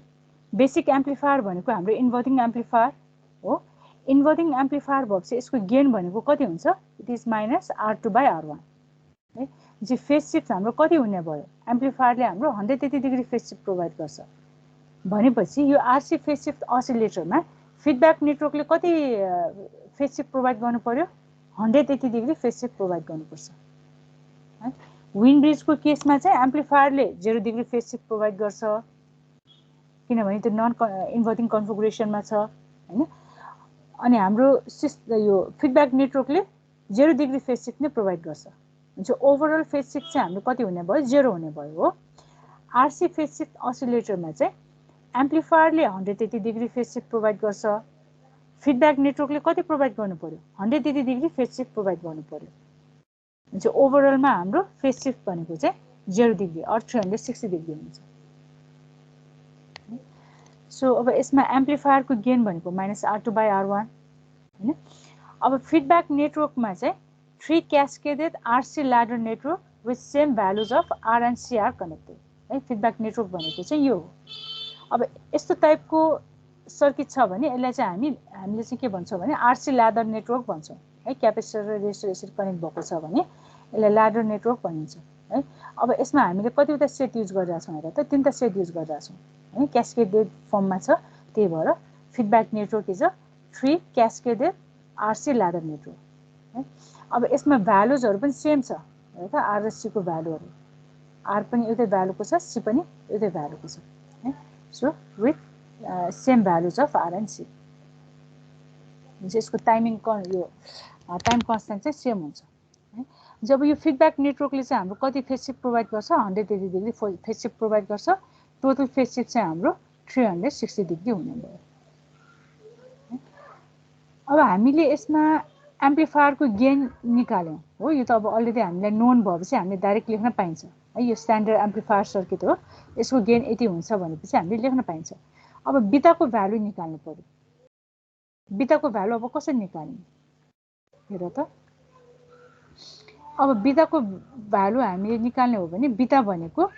बेसिक एम्प्लिफायर भनेको हाम्रो इन्भर्टिङ एम्प्लिफायर हो। इन्भर्टिङ एम्प्लिफायर भएपछि यसको गेन भनेको कति हुन्छ? इट इज माइनस R2/R1 है। जे फेज शिफ्ट हाम्रो कति हुने भयो? एम्प्लिफायरले हाम्रो 180 डिग्री फेज शिफ्ट प्रोभाइड गर्छ भनेपछि यो आरसी फेज शिफ्ट असिलेटरमा फिडब्याक नेटवर्कले कति फेज शिफ्ट प्रोभाइड गर्नु पर्यो? 180 डिग्री फेज शिफ्ट प्रोभाइड गर्नुपर्छ है। विन्ड ब्रिजको केसमा चाहिँ एम्प्लिफायरले 0 डिग्री फेज शिफ्ट प्रोभाइड गर्छ किनभने त्यो नन इन्भर्टिङ कन्फिगुरेसनमा छ हैन। अनि हाम्रो यो फिडब्याक नेटवर्कले 0 डिग्री फेज सिफ्ट नै प्रोभाइड गर्छ। हुन्छ ओभरअल फेज सिफ्ट चाहिँ हाम्रो कति हुने भयो 0 हुने भयो हो। आरसी फेज सिफ्ट असिलेटरमा चाहिँ एम्प्लिफायरले 180 डिग्री फेज सिफ्ट प्रोभाइड गर्छ। फिडब्याक नेटवर्कले कति प्रोभाइड गर्नु पर्यो 180 डिग्री फेज सिफ्ट प्रोभाइड गर्नु पर्यो। हुन्छ ओभरअलमा हाम्रो फेज सिफ्ट भनेको चाहिँ 0 डिग्री अर 360 डिग्री हुन्छ। सो अब यसमा एम्प्लिफायरको गेन भनेको -R2/R1 हैन। अब फिडब्याक नेटवर्कमा चाहिँ 3 cascaded RC ladder network with same values of R and C are connected है। फिडब्याक नेटवर्क भनेको चाहिँ यो हो। अब यस्तो टाइपको सर्किट छ भने यसलाई चाहिँ हामीले चाहिँ के भन्छौँ भने आरसी ल्याडर नेटवर्क भन्छौँ है। क्यापेसिटर र रेजिस्टर यसरी कनेक्ट भएको छ भने यसलाई ल्याडर नेटवर्क भनिन्छ है। अब यसमा हामीले कतिवटा सेट युज गरिरहेछौँ हेर त 3टा सेट युज गरिरहेछौँ है। क्यास्केडेड फर्ममा छ त्यही भएर feedback network is a 3 cascaded RC ladder network है। अब यसमा भ्यालुजहरू पनि सेम छ हेर त आर र सी को भ्यालुहरू आर पनि एउटै भ्यालुको छ सी पनि एउटै भ्यालुको छ है। So with same values of R and C हुन्छ। यसको टाइम कन्स्टेन्ट चाहिँ सेम हुन्छ है। जब यो फिडब्याक नेटवर्कले चाहिँ हाम्रो कति फेज सिफ्ट प्रोभाइड गर्छ 180 डिग्री फेज सिफ्ट प्रोभाइड गर्छ। टोटल फेज सिफ्ट चाहिँ हाम्रो 360 डिग्री हुने भयो। अब हामीले यसमा एम्प्लिफायरको गेन निकाल्यौँ हो। यो त अब अलरेडी हामीलाई नोन भएपछि हामीले डाइरेक्ट लेख्न पाइन्छ है। यो स्ट्यान्डर्ड एम्प्लिफायर सर्किट हो। यसको गेन यति हुन्छ भनेपछि हामीले लेख्न पाइन्छ। अब बिटाको भ्यालु निकाल्नु पर्यो। बिटाको भ्यालु अब कसरी निकाल्ने हेर त। अब बिटाको भ्यालु हामीले निकाल्ने हो भने बिटा भनेको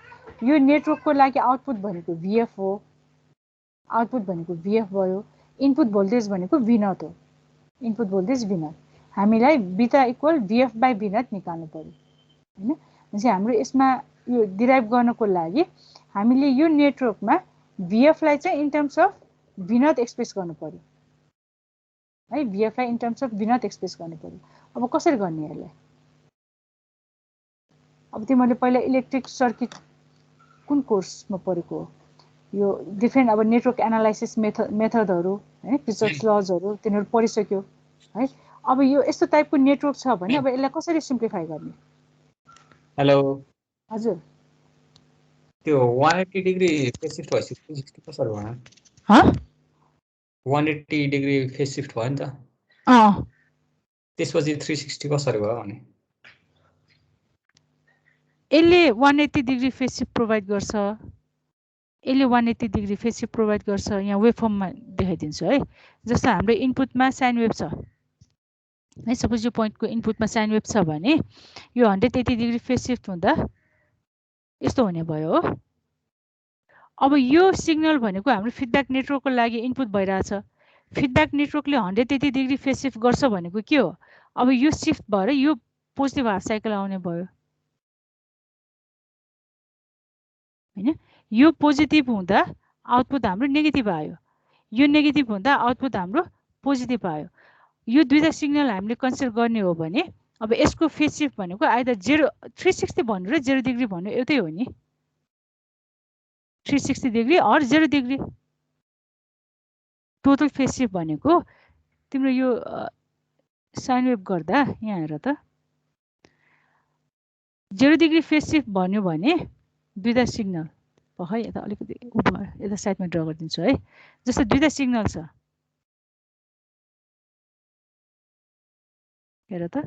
यो नेटवर्कको लागि आउटपुट भनेको VF हो। आउटपुट भनेको VF भयो। इनपुट भोल्टेज भनेको V0 हो। इनपुट भोल्टेज V0 हामीलाई बिटा इक्वल VF/V0 निकाल्नु पर्यो हैन। भनेपछि हाम्रो यसमा यो डिराइभ गर्नको लागि हामीले यो नेटवर्कमा VF लाई चाहिँ in terms of V0 express गर्नु पर्यो है। VF लाई in terms of V0 express गर्नु पर्यो। अब कसरी गर्ने यसलाई। अब तिमीले पहिला इलेक्ट्रिक सर्किट कुन कोर्समा पढेको हो। यो डिफरेन्ट अब नेटवर्क एनालाइसिस मेथडहरू हैन किर्चफ लजहरू तिनीहरू पढिसक्यो है। अब यो यस्तो टाइपको नेटवर्क छ भने अब यसलाई कसरी सिम्प्लिफाई गर्ने। हेलो हजुर त्यो 180 डिग्री फेज सिफ्ट भएपछि 360 कसरी भयो 180 डिग्री फेज सिफ्ट भयो नि त त्यसपछि 360 कसरी भयो भने यसले 180 डिग्री फेज सिफ्ट प्रोभाइड गर्छ। यसले 180 डिग्री फेज सिफ्ट प्रोभाइड गर्छ। यहाँ वेभ फर्ममा देखाइदिन्छु है। जस्तो हाम्रो इनपुटमा साइन वेभ छ है। सपोज यो पोइन्टको इनपुटमा साइन वेभ छ भने यो 180 डिग्री फेज सिफ्ट हुँदा यस्तो हुने भयो हो। अब यो सिग्नल भनेको हाम्रो फिडब्याक नेटवर्कको लागि इनपुट भइरहेछ। फिडब्याक नेटवर्कले 180 डिग्री फेज सिफ्ट गर्छ भनेको के हो। अब यो सिफ्ट भएर यो पोजिटिभ हाफ साइकल आउने भयो हैन। यो पोजिटिभ हुँदा आउटपुट हाम्रो नेगेटिभ आयो। यो नेगेटिभ हुँदा आउटपुट हाम्रो पोजिटिभ आयो। यो दुईटा सिग्नल हामीले कन्सिडर गर्ने हो भने अब यसको फेज सिफ्ट भनेको आइदर 360 भन्नु र 0 डिग्री भन्नु एउटै हो नि। 360 degree or 0 degree total phase shift भनेको तिम्रो यो साइन वेभ गर्दा यहाँ हेर त 0 डिग्री फेज सिफ्ट भन्यो भने दुईटा सिग्नल है। यता अलिकति यता साइडमा ड्र गरिदिन्छु है। जस्तो दुईटा सिग्नल छ हेर त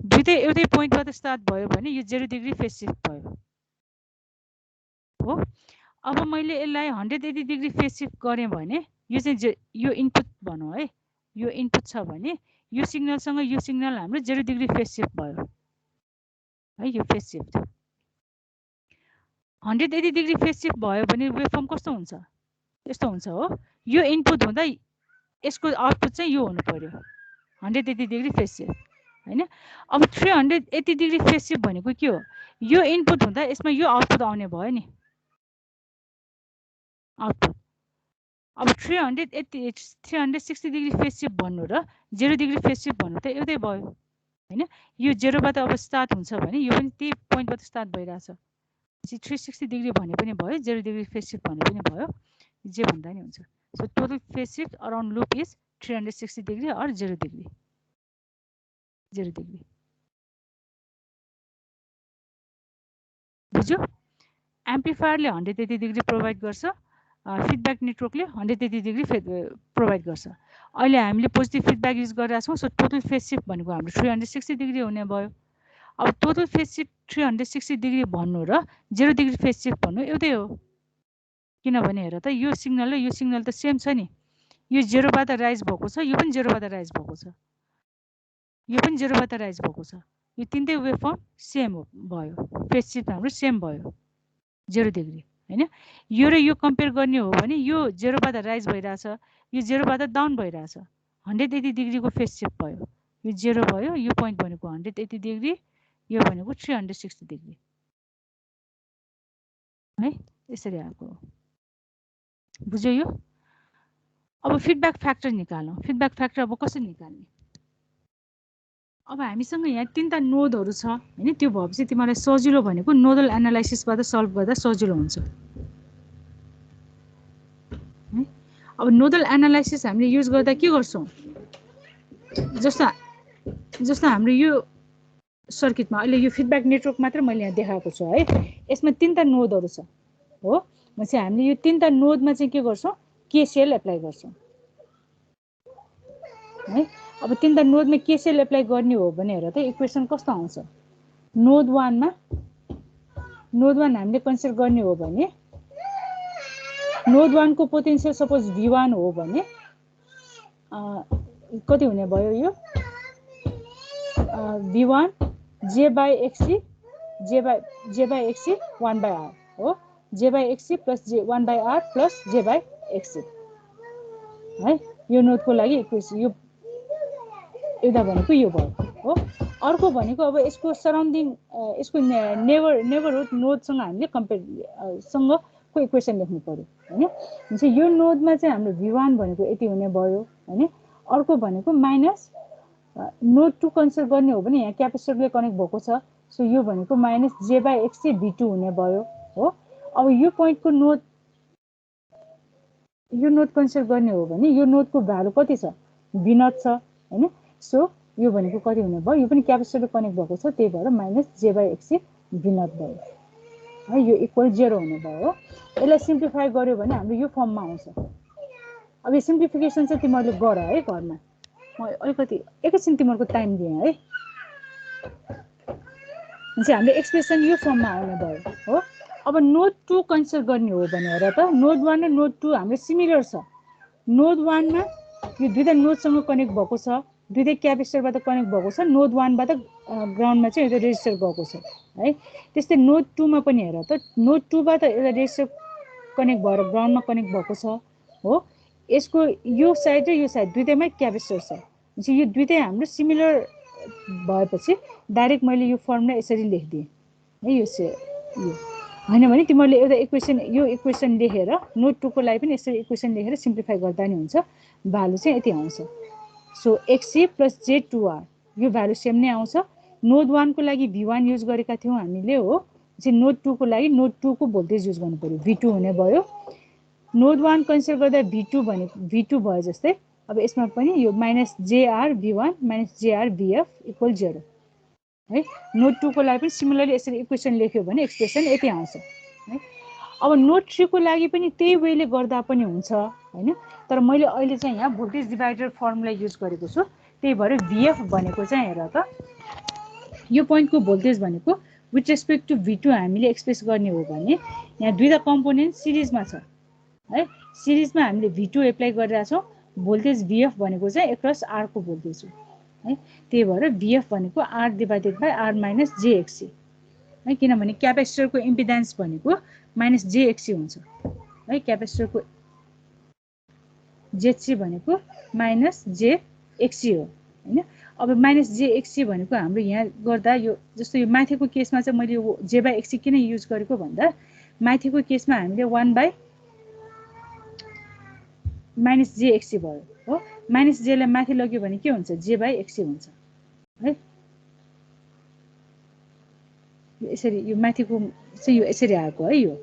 दुईटै एउटै पोइन्टबाट स्टार्ट भयो भने यो 0 डिग्री फेज सिफ्ट भयो हो। अब मैले यसलाई 180 डिग्री फेज सिफ्ट गरेँ भने यो चाहिँ यो इनपुट भनौँ है। यो इनपुट छ भने यो सिग्नलसँग यो सिग्नल हाम्रो 0 डिग्री फेज सिफ्ट भयो है। यो phase shift 180 degree phase shift भयो भने वेभफर्म कस्तो हुन्छ यस्तो हुन्छ हो। यो इनपुट हुँदा यसको आउटपुट चाहिँ यो हुनु पर्यो 180 डिग्री फेज सिफ्ट हैन। अब 380 डिग्री फेज सिफ्ट भनेको के हो। यो इनपुट हुँदा यसमा यो आउटपुट आउने भयो नि आउटपुट। अब 360 डिग्री फेज सिफ्ट भन्नु र 0 डिग्री फेज सिफ्ट भन्नु त एउटै भयो हैन। यो 0 बाट अब स्टार्ट हुन्छ भने यो पनि त्यही पोइन्टबाट स्टार्ट भइरहेछ। 360 डिग्री भने पनि भयो 0 डिग्री फेज सिफ्ट भने पनि भयो। जे भन्दा नि हुन्छ so total phase shift around loop is 360 degree or 0 degree 0 degree बुझ्यो एम्प्लिफायरले 180 डिग्री प्रोभाइड गर्छ फिडब्याक नेटवर्कले 180 डिग्री प्रोभाइड गर्छ अहिले हामीले पोजिटिभ फिडब्याक युज गरिरहेको छौँ सो टोटल फेज शिफ्ट भनेको हाम्रो 360 डिग्री हुने भयो अब टोटल फेज शिफ्ट 360 डिग्री भन्नु र 0 डिग्री फेज शिफ्ट भन्नु एउटै हो किनभने हेर त यो सिग्नल र यो सिग्नल त सेम छ नि यो 0 बाट राइज भएको छ यो पनि 0 बाट राइज भएको छ यो पनि 0 बाट राइज भएको छ यो तीनटै वेभफर्म सेम भयो फेज शिफ्ट हाम्रो सेम भयो 0 डिग्री हैन यो र यो कम्पेयर गर्ने हो भने यो 0 बाट राइज भइराछ यो 0 बाट डाउन भइराछ 180 डिग्री को फेज शिफ्ट भयो यो 0 भयो यो पोइन्ट भनेको 180 डिग्री यो भनेको 360 डिग्री है यसरी आएको बुझ्यो यो अब फिडब्याक फ्याक्टर निकालौं फिडब्याक फ्याक्टर अब कसरी निकाल्ने अब हामीसँग यहाँ तीनटा नोडहरु छ हैन त्यो भएपछि तिमीलाई सजिलो भनेको नोडल एनालाइसिसबाट सल्भ गर्दा सजिलो हुन्छ अब नोडल एनालाइसिस हामीले युज गर्दा के गर्छौं जस्तो हाम्रो यो सर्किटमा अहिले यो फिडब्याक नेटवर्क मात्र मैले यहाँ देखाएको छु है यसमा तीनटा नोडहरु छ हो चाहिँ हामीले यो तीनटा नोडमा चाहिँ के गर्छौं केसीएल एप्लाई गर्छौं है अब तीनटा नोडमा केसीएल एप्लाई गर्ने हो भने हेर त इक्वेसन कस्तो आउँछ नोड 1 मा नोड 1 हामीले कन्सिडर गर्ने हो भने नोड 1 को पोटेन्शियल सपोज V1 हो भने कति हुने भयो यो V1 J by XC 1 by R हो J by XC plus J 1 by R plus J by XC है यो नोडको लागि इक्वेसन यो एउटा भनेको यो भयो हो अर्को भनेको अब यसको सराउन्डिङ यसको नेबरहुड नोडसँग हामीले कम्पेयर सँगको इक्वेसन लेख्नु पर्यो हैन हुन्छ यो नोडमा चाहिँ हाम्रो V1 भनेको यति हुने भयो हैन अर्को भनेको माइनस नोड 2 कन्सिडर गर्ने हो भने यहाँ क्यापेसिटरले कनेक्ट भएको छ सो यो भनेको minus J by XC V2 हुने भयो हो अब यो पोइन्टको नोड कन्सिडर गर्ने हो भने यो नोडको भ्यालु कति छ V0 छ हैन सो यो भनेको कति हुने भयो यो पनि क्यापेसिटरले कनेक्ट भएको छ त्यही भएर minus J by XC V0 भयो है यो इक्वल 0 हुने भयो यसलाई सिम्प्लिफाई गर्यो भने हाम्रो यो फर्ममा आउँछ अब यो सिम्प्लिफिकेसन चाहिँ तिमीहरुले गर है घरमा म अलिकति एकैछिन तिमीहरुको टाइम दिए है हुन्छ हाम्रो एक्सप्रेसन यो फर्ममा आउने भयो हो अब नोड 2 कन्सिडर गर्ने हो भने हेर त नोड 1 र नोड 2 हाम्रो सिमिलर छ नोड 1 मा यो दुईटा नोडसँग कनेक्ट भएको छ दुईटै क्यापेसिटरबाट कनेक्ट भएको छ नोड 1 बाट ग्राउन्डमा चाहिँ एउटा रेजिस्टर गएको छ है त्यस्तै नोड 2 मा पनि हेर त नोड 2 बाट एउटा रेजिस्टर कनेक्ट भएर ग्राउन्डमा कनेक्ट भएको छ हो यसको यो साइड र यो साइड दुईटैमै क्यापेसिटर छ हुन्छ यो दुईटै हाम्रो सिमिलर भएपछि डाइरेक्ट मैले यो फर्मुला यसरी लेख्दिए है यो हैन भने तिमीहरुले एउटा इक्वेसन यो इक्वेसन लेखेर नोड 2 को लागि पनि यसरी इक्वेसन लेखेर सिम्प्लिफाई गर्दा नि हुन्छ भ्यालु चाहिँ यति आउँछ सो XC plus J2R यो भ्यालु सेम नै आउँछ नोड 1 को लागि V1 युज गरेका थियौ हामीले हो चाहिँ नोड 2 को लागि नोड 2 को भोल्टेज युज गर्नु पर्यो V2 हुने भयो नोड 1 कन्सिडर गर्दा V2 भनेको V2 भयो जस्तै अब यसमा पनि यो minus JR V1 minus JR VF equal 0 है नोड 2 को लागि पनि सिमिलरली यसरी इक्वेसन लेख्यो भने एक्सप्रेसन यति आउँछ है अब नोड 3 को लागि पनि त्यही वेले गर्दा पनि हुन्छ हैन तर मैले अहिले चाहिँ यहाँ भोल्टेज डिभाइडर फर्मुला युज गरेको छु त्यही भएर VF भनेको चाहिँ हेर त यो पोइन्टको भोल्टेज भनेको विथ रेस्पेक्ट टु V2 हामीले एक्सप्रेस गर्ने हो भने यहाँ दुईटा कम्पोनेन्ट सिरिजमा छ है सिरिजमा हामीले V2 एप्लाई गरिरहेका छौं भोल्टेज VF भनेको चाहिँ एक्रस R को भोल्टेज हो है त्यही भएर VF भनेको R divided by R minus JXC है किनभने क्यापेसिटरको इम्पिडेन्स भनेको माइनस JXC हुन्छ है क्यापेसिटरको JXC भनेको माइनस JXC हो हैन अब माइनस JXC भनेको हाम्रो यहाँ गर्दा यो जस्तो यो माथिको केसमा चाहिँ मैले यो J by XC किन युज गरेको भन्दा माथिको केसमा हामीले 1 by माइनस JXC भयो हो माइनस J लाई माथि लग्यो भने के हुन्छ J by XC हुन्छ है यसरी यो माथिको चाहिँ यो यसरी आएको है यो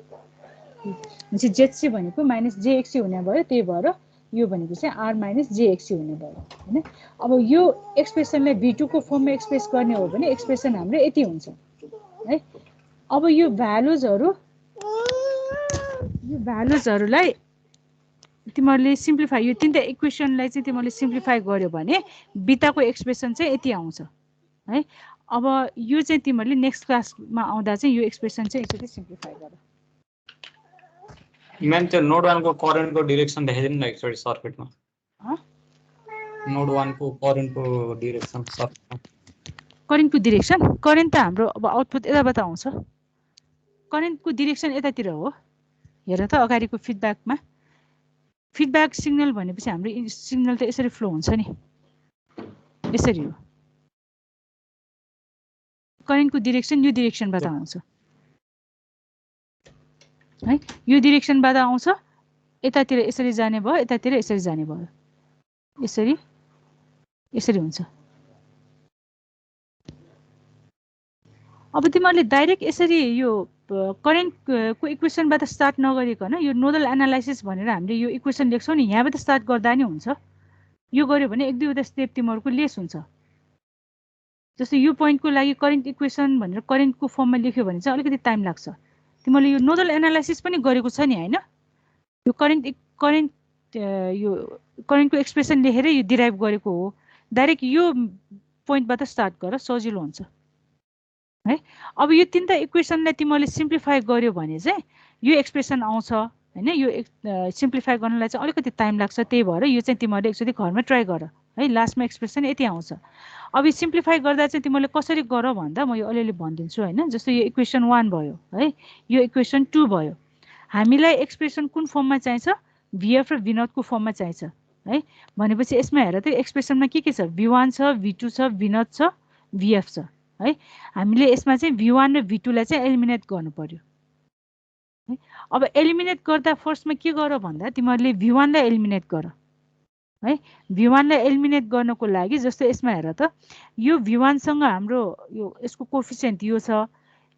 भनेपछि जेसी भनेको माइनस जेएक्सी हुने भयो, त्यही भएर यो भनेको चाहिँ आर माइनस जेएक्सी हुने भयो हैन। अब यो एक्सप्रेसनलाई V2 को फर्ममा एक्सप्रेस गर्ने हो भने एक्सप्रेसन हाम्रो यति हुन्छ है। अब यो भ्यालुजहरूलाई तिमीहरूले सिम्प्लिफाई, यो तीनटा इक्वेसनलाई चाहिँ तिमीहरूले सिम्प्लिफाई गर्यो भने बिटाको एक्सप्रेसन चाहिँ यति आउँछ है। अब यो चाहिँ तिमीहरूले नेक्स्ट क्लासमा आउँदा चाहिँ यो एक्सप्रेसन चाहिँ यसरी सिम्प्लिफाई गर। मैम त्यो नोड 1 को करेन्ट को डाइरेक्सन देखाइदिनु न एकचोटी सर्किटमा। नोड 1 को करेन्ट को डाइरेक्सन सर्किटमा। करेन्ट को डाइरेक्सन, करेन्ट त हाम्रो अब आउटपुट यताबाट आउँछ, करेन्ट को डाइरेक्सन यतातिर हो। हेर त अगाडिको फिडब्याकमा, फिडब्याक सिग्नल भनेपछि हाम्रो सिग्नल त यसरी फ्लो हुन्छ नि, यसरी हो। करेन्टको डाइरेक्सन यो डाइरेक्सनबाट आउँछ है, यो डाइरेक्सनबाट आउँछ, यतातिर यसरी जाने भयो, यतातिर यसरी जाने भयो, यसरी यसरी हुन्छ। अब तिमीहरूले डाइरेक्ट यसरी यो करेन्टको इक्वेसनबाट स्टार्ट नगरिकन यो नोडल एनालाइसिस भनेर हामीले यो इक्वेसन लेख्छौँ नि, यहाँबाट स्टार्ट गर्दा नि हुन्छ। यो गर्यो भने एक दुईवटा स्टेप तिमीहरूको लेस हुन्छ। जस्तै यो पोइन्टको लागि करेन्ट इक्वेसन भनेर करेन्टको फर्ममा लेख्यो भने चाहिँ अलिकति टाइम लाग्छ। तिमीहरूले यो नोडल एनालाइसिस पनि गरेको छ नि हैन, यो करेन्टको एक्सप्रेसन लेखेर यो डिराइभ गरेको हो। डाइरेक्ट यो पोइन्टबाट स्टार्ट गर, सजिलो हुन्छ है। अब यो तीनटा इक्वेसनलाई तिमीहरूले सिम्प्लिफाई गर्यो भने चाहिँ यो एक्सप्रेसन आउँछ हैन। यो सिम्प्लिफाई गर्नलाई चाहिँ अलिकति टाइम लाग्छ, त्यही भएर यो चाहिँ तिमीहरूले एकचोटि घरमा ट्राई गर है। लास्टमा एक्सप्रेसन यति आउँछ। अब यो सिम्प्लिफाई गर्दा चाहिँ तिमीहरूले कसरी गर भन्दा म यो अलिअलि भनिदिन्छु हैन। जस्तो यो इक्वेसन 1 भयो है, यो इक्वेसन 2 भयो। हामीलाई एक्सप्रेसन कुन फर्ममा चाहिन्छ, VF र V0 को फर्ममा चाहिन्छ है। भनेपछि यसमा हेर त एक्सप्रेसनमा के छ, V1 छ, V2 छ, V0 छ, VF छ है। हामीले यसमा चाहिँ V1 र V2 लाई चाहिँ एलिमिनेट गर्नु पर्यो है। अब एलिमिनेट गर्दा फर्स्टमा के गर भन्दा तिमीहरूले V1 लाई एलिमिनेट गर है। V1 लाई एलिमिनेट गर्नको लागि जस्तो यसमा हेर त, यो V1 सँग हाम्रो यो यसको कोएफिसिएन्ट यो छ,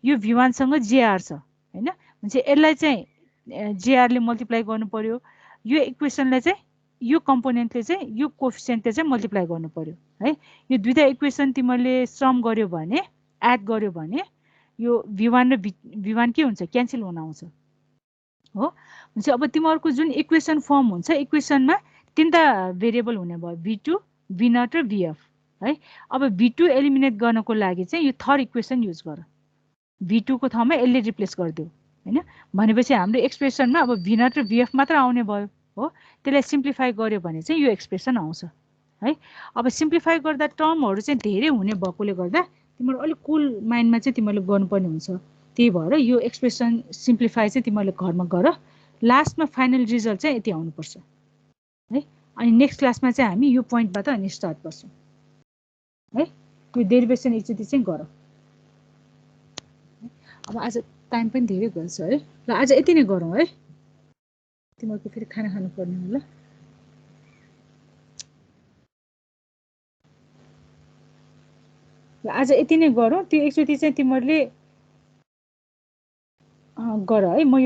यो V1 सँग JR छ हैन। भनेपछि यसलाई चाहिँ JR ले मल्टिप्लाई गर्नु पर्यो, यो इक्वेसनलाई चाहिँ यो कम्पोनेन्टले चाहिँ यो कोएफिसिएन्टले चाहिँ मल्टिप्लाई गर्नु पर्यो है। यो दुईटा इक्वेसन तिमीहरूले सम गर्यो भने, एड गर्यो भने यो V1 र V1 के हुन्छ, क्यान्सल हुन आउँछ हो। भनेपछि अब तिमीहरूको जुन इक्वेसन फर्म हुन्छ, इक्वेसनमा तीनटा भेरिएबल हुने भयो, V2, V0 र VF है। अब V2 एलिमिनेट गर्नको लागि चाहिँ यो थर्ड इक्वेसन युज गर, V2 को ठाउँमा यसले रिप्लेस गरिदियो हैन। भनेपछि हाम्रो एक्सप्रेसनमा अब V0 र VF मात्र आउने भयो हो। त्यसलाई सिम्प्लिफाई गर्यो भने चाहिँ यो एक्सप्रेसन आउँछ है। अब सिम्प्लिफाई गर्दा टर्महरू चाहिँ धेरै हुने भएकोले गर्दा तिमीहरू अलिक कुल माइन्डमा चाहिँ तिमीहरूले गर्नुपर्ने हुन्छ। त्यही भएर यो एक्सप्रेसन सिम्प्लिफाई चाहिँ तिमीहरूले घरमा गर, लास्टमा फाइनल रिजल्ट चाहिँ यति आउनुपर्छ है। अनि नेक्स्ट क्लासमा चाहिँ हामी यो पोइन्टबाट अनि स्टार्ट गर्छौँ है। यो डेरिभेसन एकचोटि चाहिँ गर। अब आज टाइम पनि धेरै गर्छ है। ल आज यति नै गरौँ है, तिमीहरूको फेरि खाना खानुपर्ने होला। ल आज यति नै गरौँ, त्यो एकचोटि चाहिँ तिमीहरूले गर है। म